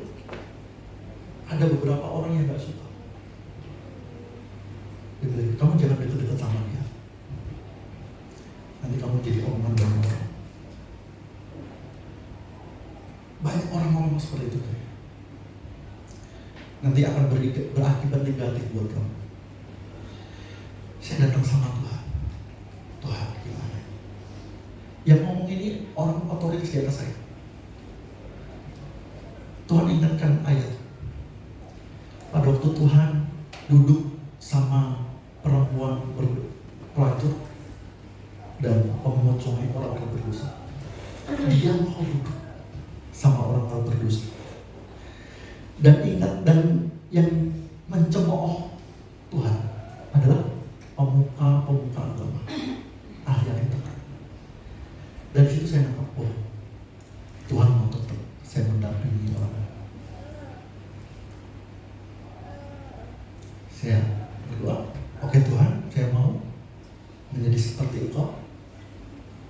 ada beberapa orang yang nggak suka. Dia bilang, kamu jangan dekat-dekat sama dia. Nanti kamu jadi omongan banyak orang. Banyak orang ngomong seperti itu. nanti akan berakibat negatif buat kamu. Saya datang sama Tuhan. Tuhan, gimana? Yang ngomong ini orang otoritas di atas saya. Tuhan ingatkan ayat. Pada waktu Tuhan duduk sama perempuan pelacur dan pemungut sungai orang berdosa, dia mau duduk sama orang berdosa. Dan ingat, dan yang mencemooh Tuhan adalah pemuka agama, ahli Taurat. Dan di situ saya nangkap, oh, Tuhan mau tetap saya mendampingi orang. Saya berdoa, oke Tuhan, saya mau menjadi seperti Engkau,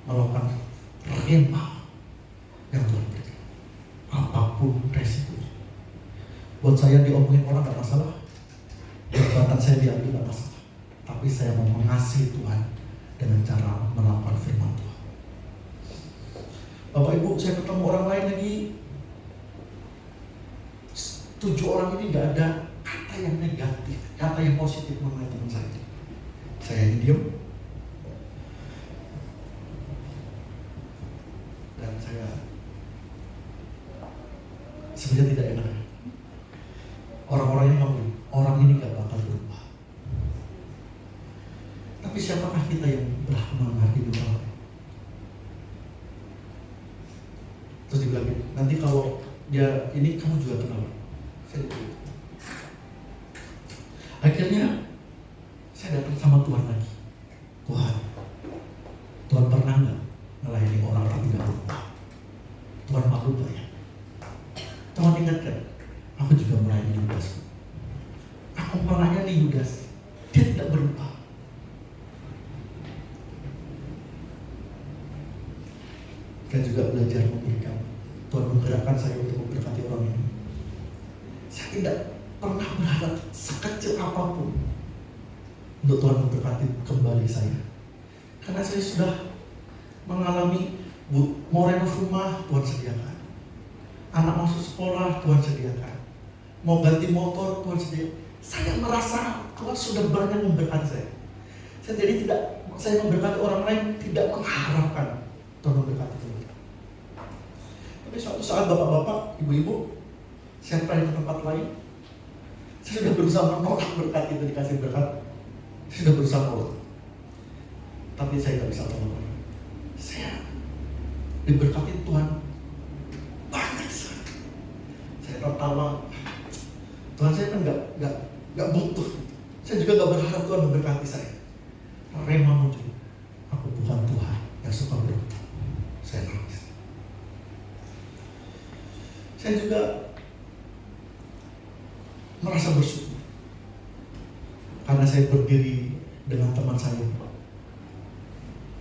melakukan rema yang Tuhan berikan, apapun resikonya. Buat saya diomongin orang gak masalah, jabatan saya diambil gak masalah, tapi saya mau mengasihi Tuhan dengan cara melakukan firman Tuhan. Bapak Ibu, saya ketemu orang lain lagi, 7 orang ini gak ada kata yang negatif, kata yang positif mengenai teman saya. Saya ini diam, dan saya sebenarnya tidak enak. Orang-orang ini ngomong, orang ini gak bakal berubah. Tapi siapakah kita yang berhak menghakimi orang? Terus dibilang, nanti kalau dia ini kamu juga kenal. Saya gitu. Akhirnya saya datang sama Tuhan lagi. Tuhan pernah nggak melayani orang yang tidak berubah? Tuhan malu nggak ya? Tuhan ingatkan, aku juga melayani Yudas. Aku melayani Yudas, dia tidak berubah. Saya juga belajar memberikan. Tuhan menggerakkan saya untuk memberkati orang ini. Saya tidak pernah berharap sekecil apapun untuk Tuhan memberkati kembali saya. Karena saya sudah mengalami mau renov rumah, Tuhan sediakan. Anak masuk sekolah, Tuhan sediakan. Mau ganti motor, Tuhan sediakan. Saya merasa Tuhan sudah banyak memberkati saya. Saya memberkati orang lain tidak mengharapkan Tuhan memberkati saya. Tapi suatu saat bapak-bapak, ibu-ibu, saya pernah ke tempat lain. Saya sudah berusaha menolak berkat itu, dikasih berkat. Saya sudah berusaha menolak. Tapi saya tidak bisa tolong. Saya diberkati Tuhan banyak sekali. Saya tertawa. Tuhan, saya kan nggak butuh. Saya juga nggak berharap Tuhan memberkati saya. Rema muncul. Aku bukan Tuhan yang suka berhutang. Saya nangis. Saya juga merasa bersyukur karena saya berdiri dengan teman saya.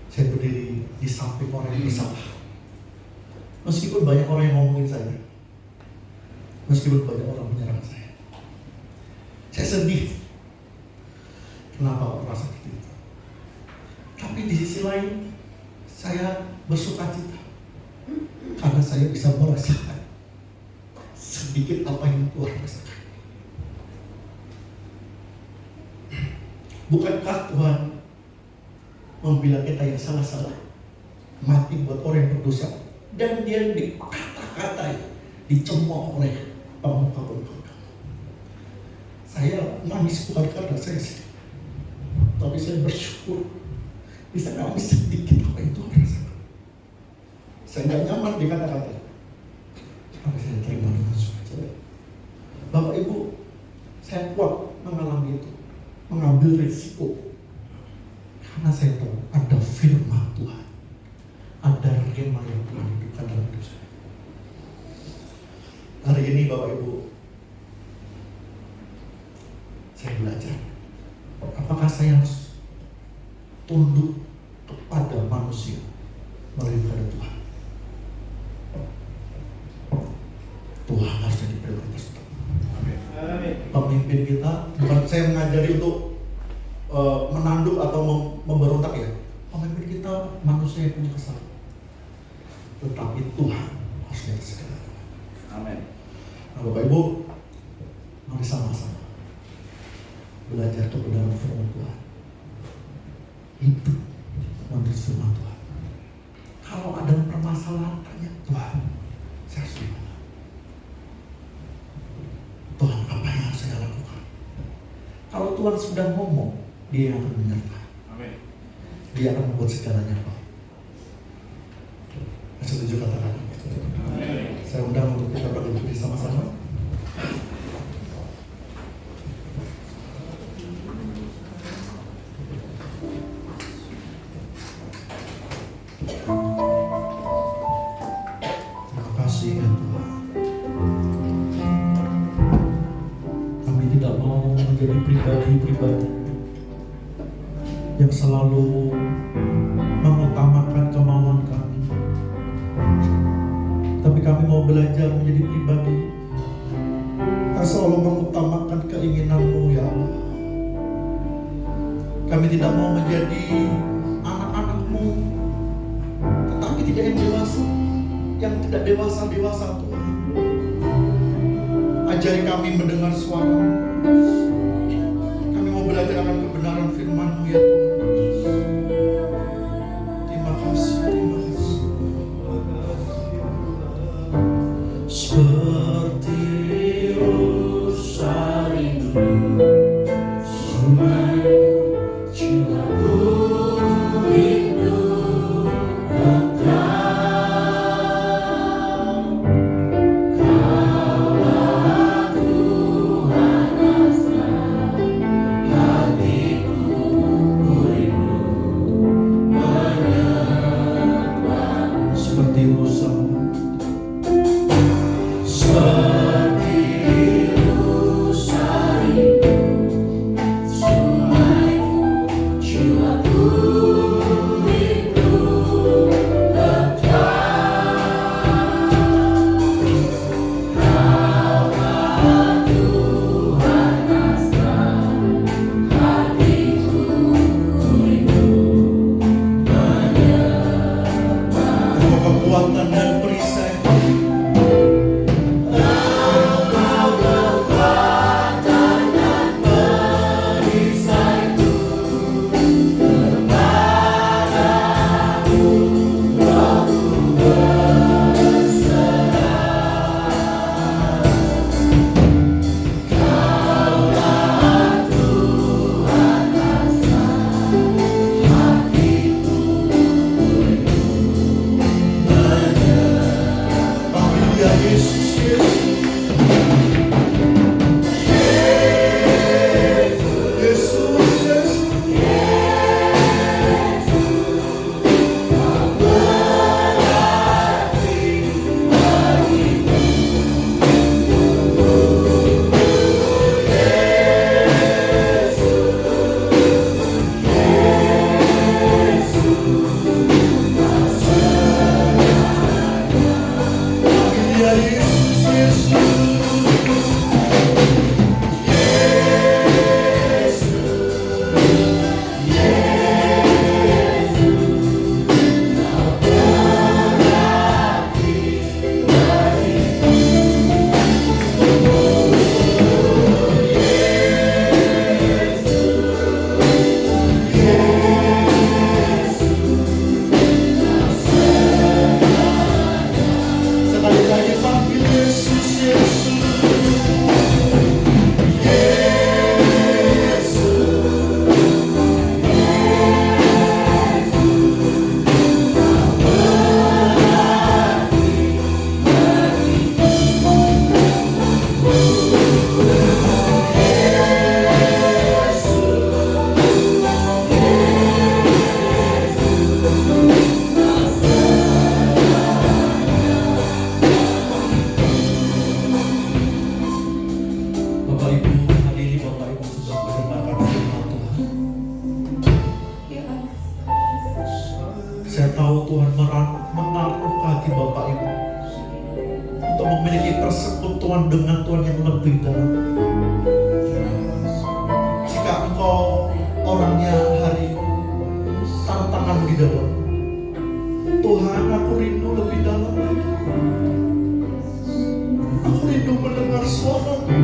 Saya berdiri di samping orang yang bersalah. Meskipun banyak orang yang ngomongin saya, meskipun banyak orang menyerang saya, saya sedih. Kenapa merasa seperti itu? Tapi di sisi lain, saya bersuka cita karena saya bisa merasakan sedikit apa yang Tuhan rasakan. Bukankah Tuhan membilang kita yang salah-salah mati buat orang yang berdosa, dan dia dikata-katai, dicemooh oleh pemuka-pemuka. Saya nangis bukan karena saya sedih, tapi saya bersyukur bisa nangis sedikit apa yang Tuhan rasakan. Saya nggak nyaman dikata-kata, tapi saya terima dengan sukacita. Bapak Ibu, saya kuat mengalami itu, mengambil risiko. Karena saya tahu ada firman Tuhan, ada rema yang Tuhan hidupkan dalam hidup saya. Hari ini Bapak Ibu, saya belajar apakah saya harus tunduk kepada manusia melalui kepada Tuhan. Tuhan harus jadi prioritas utama. Pemimpin kita, bukan saya mengajari untuk menanduk atau memberontak ya. Pemimpin kita manusia yang punya kesalahan, tetapi Tuhan harus lihat segala. Amin. Nah, Bapak Ibu, Mari sama-sama belajar kebenaran firman Tuhan. Hidup menurut firman Tuhan. Kalau ada permasalahan, tanya Tuhan, saya harus gimana? Tuhan, apa yang harus saya lakukan? Kalau Tuhan sudah ngomong, Dia yang akan menyertai. Dia akan membuat segalanya baik. Setuju katakan? Saya undang untuk kita berdiri sama-sama. Terima kasih ya Tuhan. Kami tidak mau menjadi pribadi-pribadi yang selalu mengutamakan kemauan kami, tapi kami mau belajar menjadi pribadi yang selalu mengutamakan keinginan-Mu ya Allah. Kami tidak mau menjadi anak-anak-Mu, tetapi tidak yang tidak dewasa Tuhan. Ajari kami mendengar suara-Mu. Kami mau belajar akan kebenaran firman-Mu ya Tuhan. Terima kasih. Seperti rusa rindu, sungai jiwaku rindu Engkau. Kaulah Tuhan asal hatiku, rindu menyembah. Seperti rusa, kekuatan dan perisai. Saya tahu Tuhan menaruh hati Bapak Ibu untuk memiliki persekutuan dengan Tuhan yang lebih dalam. Jika engkau orangnya hari ini, taruh tanganmu di dada. Tuhan, aku rindu lebih dalam lagi. Aku rindu mendengar suara-Mu.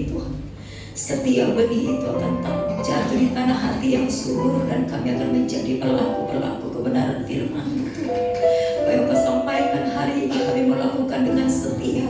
ini Tuhan. Setiap benih itu akan jatuh di tanah hati yang subur, dan kami akan menjadi pelaku-pelaku kebenaran firman-Mu Tuhan. Apa yang Kau sampaikan hari ini kami melakukan dengan setia.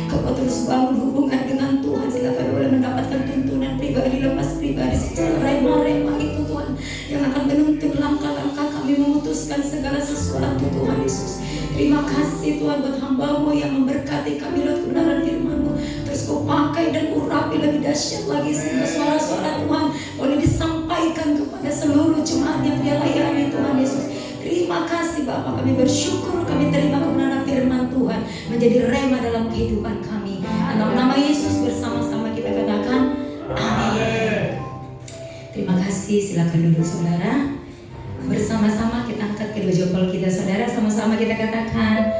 Kau terus bangun hubungan dengan Tuhan sehingga kami boleh mendapatkan tuntunan pribadi lepas pribadi secara rema-rema itu Tuhan, yang akan menuntun langkah-langkah kami memutuskan segala sesuatu Tuhan Yesus. Terima kasih Tuhan buat hamba-Mu yang memberkati kami lewat kebenaran firman-Mu. Terus Kau pakai dan urapi lebih dahsyat lagi sehingga suara-suara Tuhan boleh disampaikan kepada seluruh jemaat yang Dia layani Tuhan Yesus. Terima kasih Bapa, kami bersyukur kami terima kebenaran firman Tuhan menjadi rema dalam kehidupan kami. Dalam nama Yesus bersama-sama kita katakan amin. Terima kasih, silakan duduk saudara. Bersama-sama kita angkat kedua jempol kita saudara, sama-sama kita katakan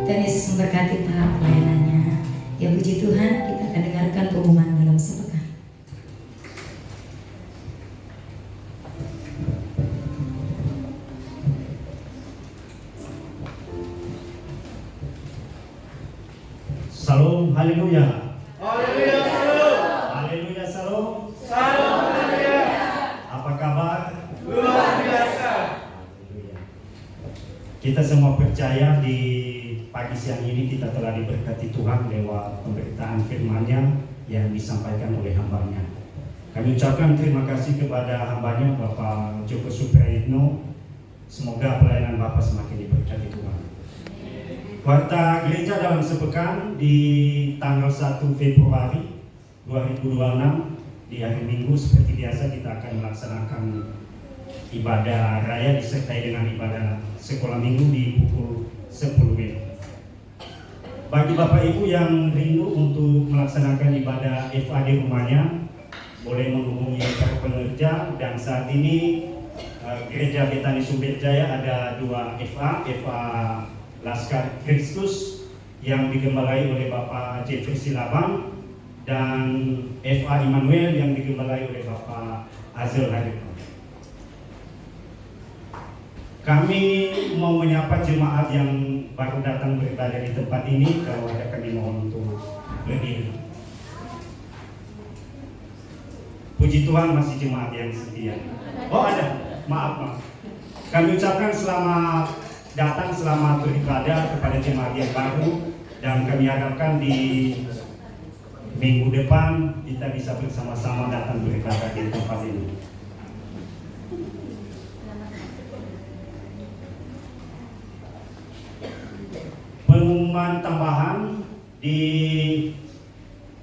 dan Yesus memberkati Pak pelayanannya. Ya puji Tuhan, kita akan dengarkan pengumuman dalam sepekan. Salam, haleluya. Haleluya, salam. Haleluya, salam. Salam, haleluya. Apa kabar? Luar biasa. Haleluya. Kita semua percaya di pagi siang ini kita telah diberkati Tuhan lewat pemberitaan firman-Nya yang disampaikan oleh hamba-Nya. Kami ucapkan terima kasih kepada hamba-Nya Bapak Joko Suprayitno. Semoga pelayanan Bapak semakin diberkati Tuhan. Warta gereja dalam sepekan di tanggal 1 Februari 2026 di hari Minggu seperti biasa kita akan melaksanakan ibadah raya disertai dengan ibadah sekolah minggu di pukul 10 WIB. Bagi Bapak Ibu yang rindu untuk melaksanakan ibadah FA di rumahnya, boleh menghubungi para pengerja. Dan saat ini Gereja Betani Sumber Jaya ada 2 FA Laskar Kristus yang digembalai oleh Bapak Jeffrey Silabang, dan FA Immanuel yang digembalai oleh Bapak Azel Harif. Kami mau menyapa jemaat yang baru datang beribadah di tempat ini. Kalau ada kami mohon untuk berdiri. Puji Tuhan masih jemaat yang setia. Oh ada, maaf. Kami ucapkan selamat datang, selamat beribadah kepada jemaat yang baru, dan kami harapkan di minggu depan kita bisa bersama-sama datang beribadah di tempat ini. Pengumuman tambahan di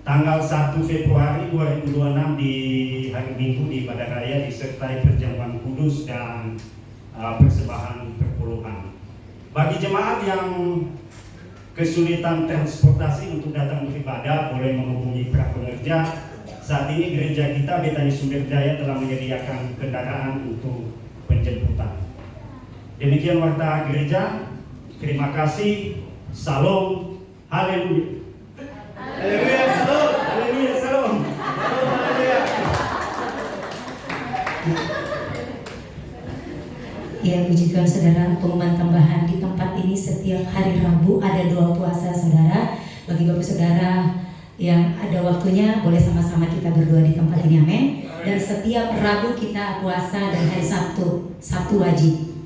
tanggal 1 Februari 2026 di hari Minggu di ibadah raya disertai perjamuan kudus dan persembahan perpuluhan. Bagi jemaat yang kesulitan transportasi untuk datang beribadah, boleh menghubungi pra pengerja. Saat ini gereja kita Betani Sumber Jaya telah menyediakan kendaraan untuk penjemputan. Demikian warta gereja. Terima kasih. Salam, haleluya. Haleluya, salam. Haleluya, salam. Salam, haleluya. Ya puji Tuhan saudara, pengumuman tambahan di tempat ini setiap hari Rabu ada doa puasa saudara. Bagi Bapak saudara yang ada waktunya boleh sama-sama kita berdoa di tempat ini, amin. Dan setiap Rabu kita puasa, dan hari Sabtu wajib.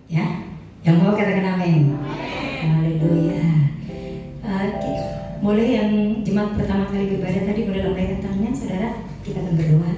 Ya, yang mau katakan amin. Haleluya. Boleh yang jemaat pertama kali beribadah tadi boleh lambaikan tangannya saudara, kita akan berdoa.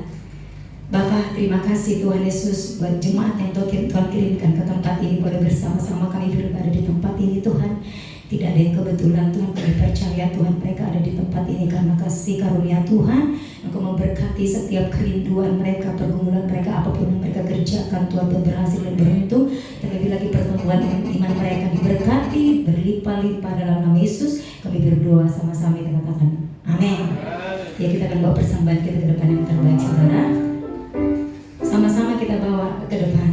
Bapa, terima kasih Tuhan Yesus buat jemaat yang Tuhan kirimkan ke tempat ini, boleh bersama-sama kami beribadah di tempat ini Tuhan. Tidak ada yang kebetulan Tuhan, kami percaya Tuhan mereka ada di tempat ini karena kasih karunia Tuhan. Engkau memberkati setiap kerinduan mereka, pergumulan mereka, apapun yang mereka kerjakan Tuhan berhasil dan beruntung. Terlebih lagi pertumbuhan iman mereka diberkati berlimpah-limpah dalam nama Yesus. Kami berdoa sama-sama, kita katakan amin. Ya, kita akan bawa persembahan kita ke depan yang terbaik saudara. Sama-sama kita bawa ke depan.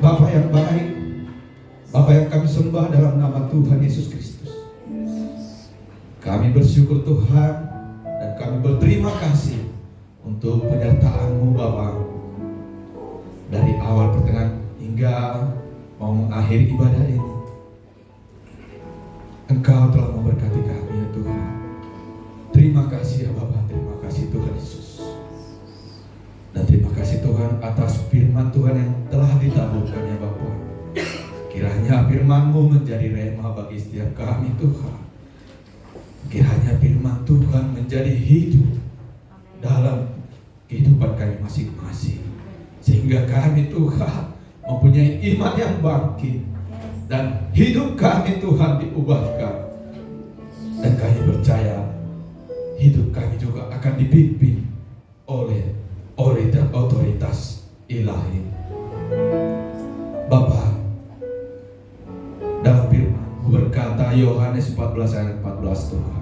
Bapa yang baik, Bapa yang kami sembah dalam nama Tuhan Yesus Kristus. Kami bersyukur Tuhan dan kami berterima kasih untuk penyertaan-Mu Bapa. Dari awal pertengahan hingga mau mengakhiri ibadah ini, Engkau telah memberkati kami ya Tuhan. Terima kasih ya Bapa, terima kasih Tuhan Yesus. Dan terima kasih Tuhan atas firman Tuhan yang telah ditaburkan ya Bapa. Kiranya firman-Mu menjadi rema bagi setiap kami Tuhan. Kiranya firman Tuhan menjadi hidup dalam kehidupan kami masing-masing. Sehingga kami Tuhan mempunyai iman yang bangkit. Dan hidup kami Tuhan diubahkan. Dan kami percaya hidup kami juga akan dipimpin oleh otoritas ilahi. Bapa, dalam firman berkata Yohanes 14 ayat 14 Tuhan,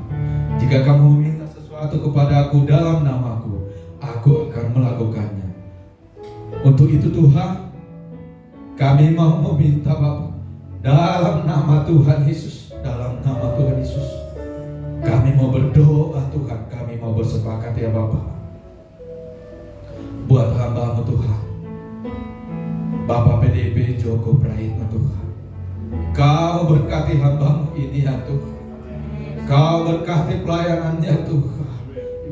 jika kamu meminta sesuatu kepada aku dalam namaku, aku akan melakukannya. Untuk itu Tuhan, kami mau meminta Bapa dalam nama Tuhan Yesus, dalam nama Tuhan Yesus. Kami mau berdoa Tuhan, kami mau bersepakat ya Bapa. Buat hamba-Mu Tuhan Bapak PDP Joko Prayitno Tuhan, Kau berkati hamba-Mu ini ya Tuhan. Kau berkati pelayanannya Tuhan.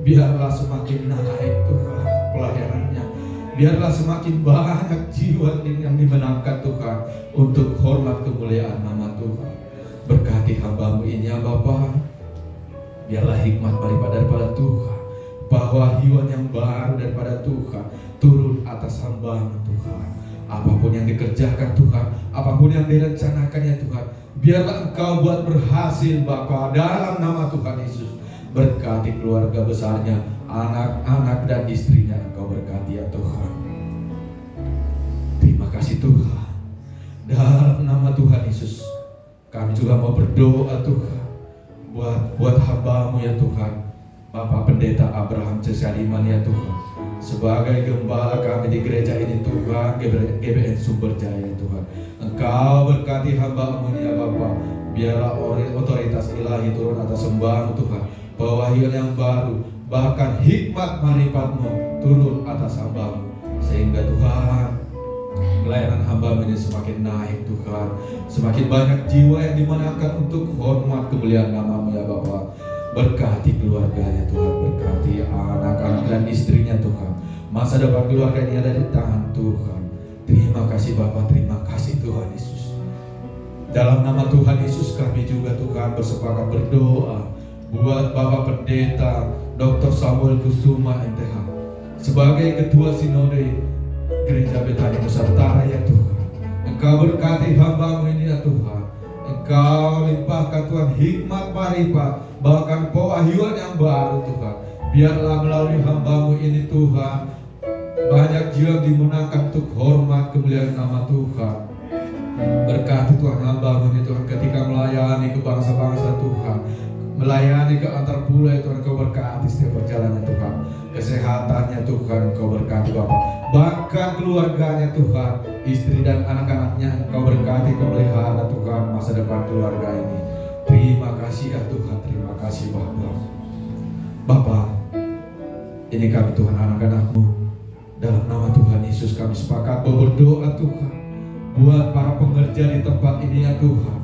Biarlah semakin naik Tuhan pelayanannya. Biarlah semakin banyak jiwa yang dimenangkan Tuhan untuk hormat kemuliaan nama Tuhan. Berkati hamba-Mu ini ya Bapa. Biarlah hikmat daripada Tuhan, bahwa hiwan yang baru daripada Tuhan turun atas hamba-Mu Tuhan. Apapun yang dikerjakan Tuhan, apapun yang direncanakan ya Tuhan, biarlah Engkau buat berhasil Bapa, dalam nama Tuhan Yesus. Berkati keluarga besarnya, anak-anak dan istrinya, Engkau berkati ya Tuhan. Terima kasih Tuhan. Dalam nama Tuhan Yesus, kami juga mau berdoa Tuhan buat hamba-Mu ya Tuhan, Bapak Pendeta Abraham C. Saliman ya Tuhan, sebagai gembala kami di gereja ini Tuhan, GBN Sumber Jaya Tuhan. Engkau berkati hamba-Mu ya Bapa. Biarlah otoritas ilahi turun atas hamba-Mu Tuhan, pewahyuan yang baru, bahkan hikmat marifat-Mu turun atas hamba-Mu, sehingga Tuhan pelayanan hamba-Mu ini semakin naik Tuhan. Semakin banyak jiwa yang dimenangkan untuk hormat kemuliaan nama-Mu ya Bapa. Berkati keluarganya Tuhan, berkati anak-anak dan istrinya Tuhan. Masa depan keluarga ini ada di tangan Tuhan. Terima kasih Bapa, terima kasih Tuhan Yesus. Dalam nama Tuhan Yesus kami juga Tuhan bersepakat berdoa buat Bapak Pendeta Dr. Samuel Kusuma MTH sebagai Ketua Sinode Gereja Betani Nusantara ya Tuhan. Engkau berkati hamba-Mu ini ya Tuhan. Engkau limpahkan Tuhan hikmat marifat, bahkan pewahyuan yang baru Tuhan. Biarlah melalui hamba-Mu ini Tuhan, banyak jiwa dimenangkan untuk hormat kemuliaan nama Tuhan. Berkati Tuhan hamba-Mu ini Tuhan, ketika melayani ke bangsa-bangsa Tuhan, melayani ke antar pulau Tuhan, Engkau berkati setiap perjalanan Tuhan. Kesehatannya Tuhan Engkau berkati Bapak, bahkan keluarganya Tuhan, istri dan anak-anaknya Engkau berkati, Engkau pelihara Tuhan masa depan keluarga ini. Terima kasih ya Tuhan, terima kasih Bapak. Ini kami Tuhan anak-anak-Mu, dalam nama Tuhan Yesus kami sepakat berdoa Tuhan buat para pengerja di tempat ini ya Tuhan.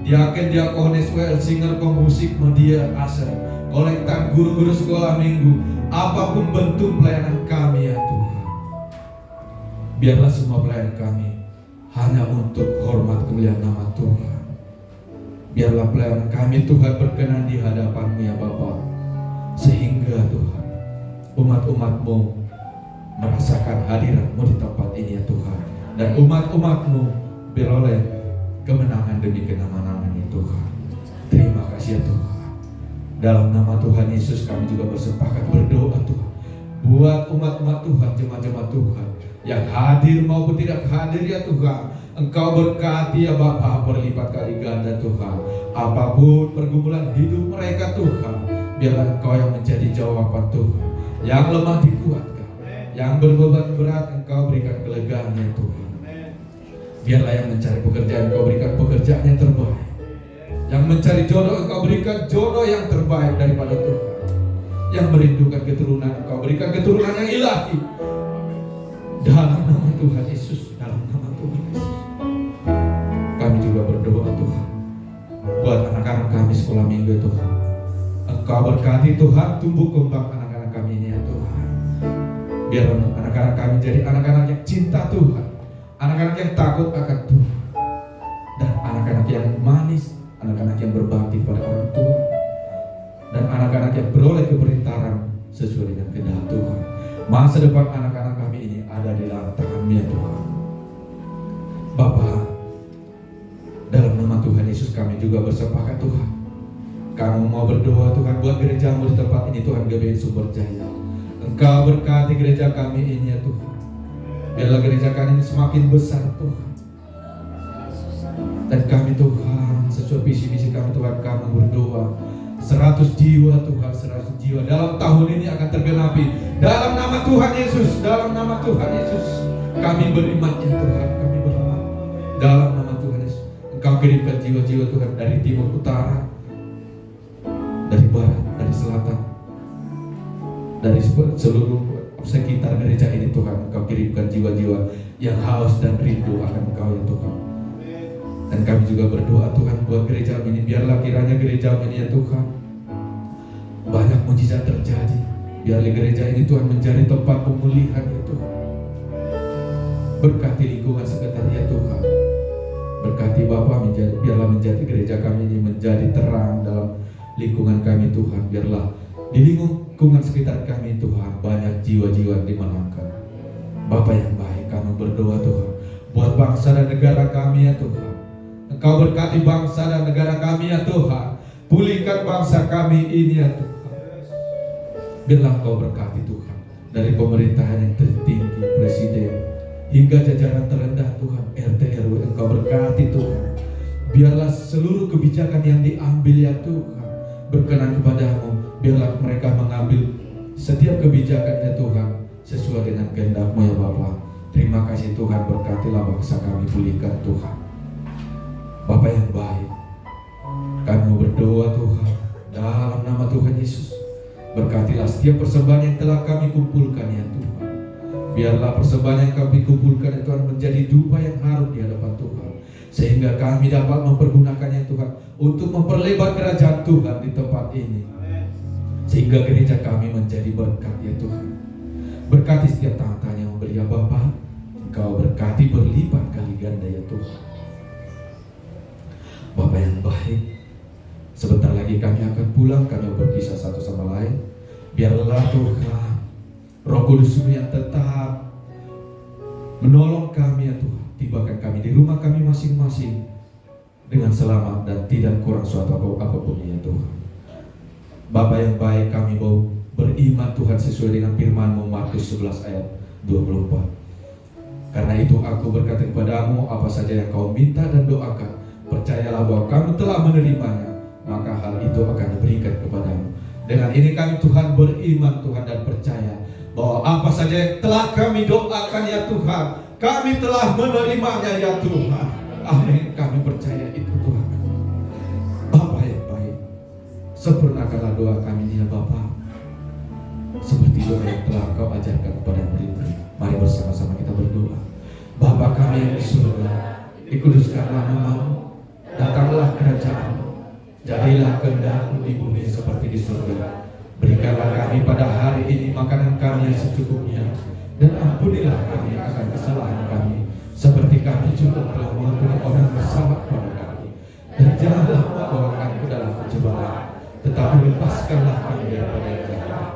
Diaken, diakonis, WL, singer, pemusik, media, aser, kolektan, guru-guru sekolah minggu, apapun bentuk pelayanan kami ya Tuhan. Biarlah semua pelayanan kami hanya untuk hormat kemuliaan nama Tuhan. Biarlah pelayanan kami Tuhan berkenan di hadapan-Mu ya Bapa, sehingga Tuhan umat-umat-Mu merasakan hadirat-Mu di tempat ini ya Tuhan, dan umat-umat-Mu beroleh kemenangan demi kemenangan ya Tuhan. Terima kasih ya Tuhan. Dalam nama Tuhan Yesus kami juga bersepakat berdoa Tuhan buat umat-umat Tuhan, jemaat-jemaat Tuhan yang hadir maupun tidak hadir ya Tuhan. Engkau berkati ya Bapa berlipat kali ganda Tuhan. Apapun pergumulan hidup mereka Tuhan, biarlah Engkau yang menjadi jawaban Tuhan. Yang lemah dikuatkan, yang berbeban berat Engkau berikan kelegaan ya Tuhan. Biarlah yang mencari pekerjaan Engkau berikan pekerjaan yang terbaik. Yang mencari jodoh Engkau berikan jodoh yang terbaik daripada Tuhan. Yang merindukan keturunan Engkau berikan keturunan yang ilahi. Dalam nama Tuhan Yesus, dalam nama Tuhan Yesus. Kami juga berdoa Tuhan buat anak-anak kami sekolah minggu Tuhan. Engkau berkati Tuhan tumbuh kembang anak-anak kami ini ya Tuhan. Biar anak-anak kami jadi anak-anak yang cinta Tuhan, anak-anak yang takut akan Tuhan, dan anak-anak yang manis, anak-anak yang berbakti pada orang tua, dan anak-anak yang beroleh kebenaran sesuai dengan kehendak Tuhan. Masa depan anak-anak kami ini ada di dalam tangan-Mu ya Tuhan. Bapa, dalam nama Tuhan Yesus kami juga bersepakat Tuhan. Kami mau berdoa Tuhan buat gereja-Mu di tempat ini Tuhan, GBN Sumber Jaya. Engkau berkati gereja kami ini ya Tuhan. Biarlah gereja kami ini semakin besar Tuhan. Dan kami Tuhan, sesuai visi-misi kami Tuhan, kami berdoa 100 jiwa Tuhan, 100 jiwa dalam tahun ini akan tergenapi. Dalam nama Tuhan Yesus, dalam nama Tuhan Yesus kami beriman ya Tuhan, kami beriman. Dalam nama Tuhan Yesus Engkau kirimkan jiwa-jiwa Tuhan dari timur utara, dari barat, dari selatan, dari seluruh sekitar gereja ini Tuhan. Engkau kirimkan jiwa-jiwa yang haus dan rindu akan Engkau ya Tuhan. Dan kami juga berdoa Tuhan buat gereja ini, biarlah kiranya gereja ini ya Tuhan banyak mujizat terjadi. Biarlah gereja ini Tuhan menjadi tempat pemulihan ya Tuhan. Berkati lingkungan sekitar ya Tuhan. Berkati Bapa, biarlah menjadi gereja kami ini menjadi terang dalam lingkungan kami Tuhan. Biarlah di lingkungan sekitar kami Tuhan banyak jiwa-jiwa dimenangkan. Bapa yang baik, kami berdoa Tuhan buat bangsa dan negara kami ya Tuhan. Engkau berkati bangsa dan negara kami ya Tuhan. Pulihkan bangsa kami ini ya Tuhan. Biarlah Engkau berkati Tuhan, dari pemerintahan yang tertinggi, presiden hingga jajaran terendah Tuhan, RT RW, Engkau berkati Tuhan. Biarlah seluruh kebijakan yang diambil ya Tuhan berkenan kepadamu. Biarlah mereka mengambil setiap kebijakan ya Tuhan sesuai dengan kehendak-Mu ya Bapa. Terima kasih Tuhan, berkatilah bangsa kami, pulihkan Tuhan. Bapa yang baik, kami berdoa Tuhan dalam nama Tuhan Yesus. Berkatilah setiap persembahan yang telah kami kumpulkan ya Tuhan. Biarlah persembahan yang kami kumpulkan ya Tuhan menjadi dupa yang harum di hadapan Tuhan, sehingga kami dapat mempergunakannya Tuhan untuk memperlebar kerajaan Tuhan di tempat ini, sehingga gereja kami menjadi berkat ya Tuhan. Berkati setiap tangan yang memberi ya Bapa. Engkau berkati berlipat kali ganda ya Tuhan. Bapa yang baik, sebentar lagi kami akan pulang, kami berpisah satu sama lain. Biarlah Tuhan Roh Kudus-Mu yang tetap menolong kami ya Tuhan. Tibakan kami di rumah kami masing-masing dengan selamat dan tidak kurang suatu apapun ya Tuhan. Bapa yang baik, kami mau beriman Tuhan sesuai dengan firman-Mu Markus 11 ayat 24. Karena itu aku berkata kepadamu, apa saja yang kau minta dan doakan, percayalah bahwa kamu telah menerimanya, maka hal itu akan diberikan kepadamu. Dengan ini kami Tuhan beriman Tuhan dan percaya bahwa apa saja yang telah kami doakan ya Tuhan, kami telah menerimanya ya Tuhan. Amin. Kami percaya itu Tuhan. Bapa yang baik, sempurnakanlah doa kami ini ya Bapa, seperti doa yang telah Kau ajarkan kepada murid-Mu. Mari bersama-sama kita berdoa. Bapa kami yang di surga, dikuduskanlah nama-Mu, datanglah kerajaan-Mu, jadilah kehendak-Mu di bumi seperti di surga. Berikanlah kami pada hari ini makanan kami yang secukupnya, dan ampunilah kami akan kesalahan kami, seperti kami juga telah mengampuni orang bersalah kepada kami. Dan janganlah membawa kami ke dalam pencobaan, tetapi lepaskanlah kami daripada yang jahat.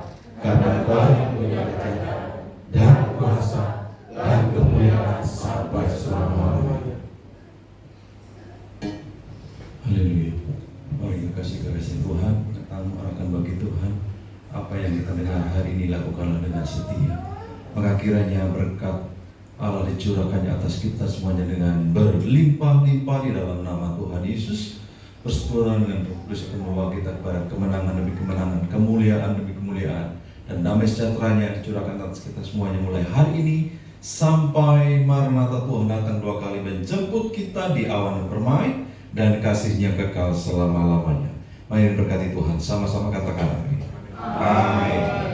Karena Kau yang punya kerajaan dan kuasa dan kemuliaan sampai selama-lamanya. Haleluya. Mari kasih Tuhan, akan bagi Tuhan apa yang kita dengar hari ini, lakukanlah dengan setia. Maka kiranya berkat Allah dicurahkannya atas kita semuanya dengan berlimpah-limpah di dalam nama Tuhan Yesus. Persekutuan dengan Roh Kudus akan membawa kita kepada kemenangan demi kemenangan, kemuliaan demi kemuliaan, dan damai sejahteranya dicurahkan atas kita semuanya mulai hari ini sampai Maranatha Tuhan datang dua kali menjemput kita di awan yang permai dan kasih-Nya kekal selama-lamanya. Mari berkati Tuhan, sama-sama katakan amin. Amin.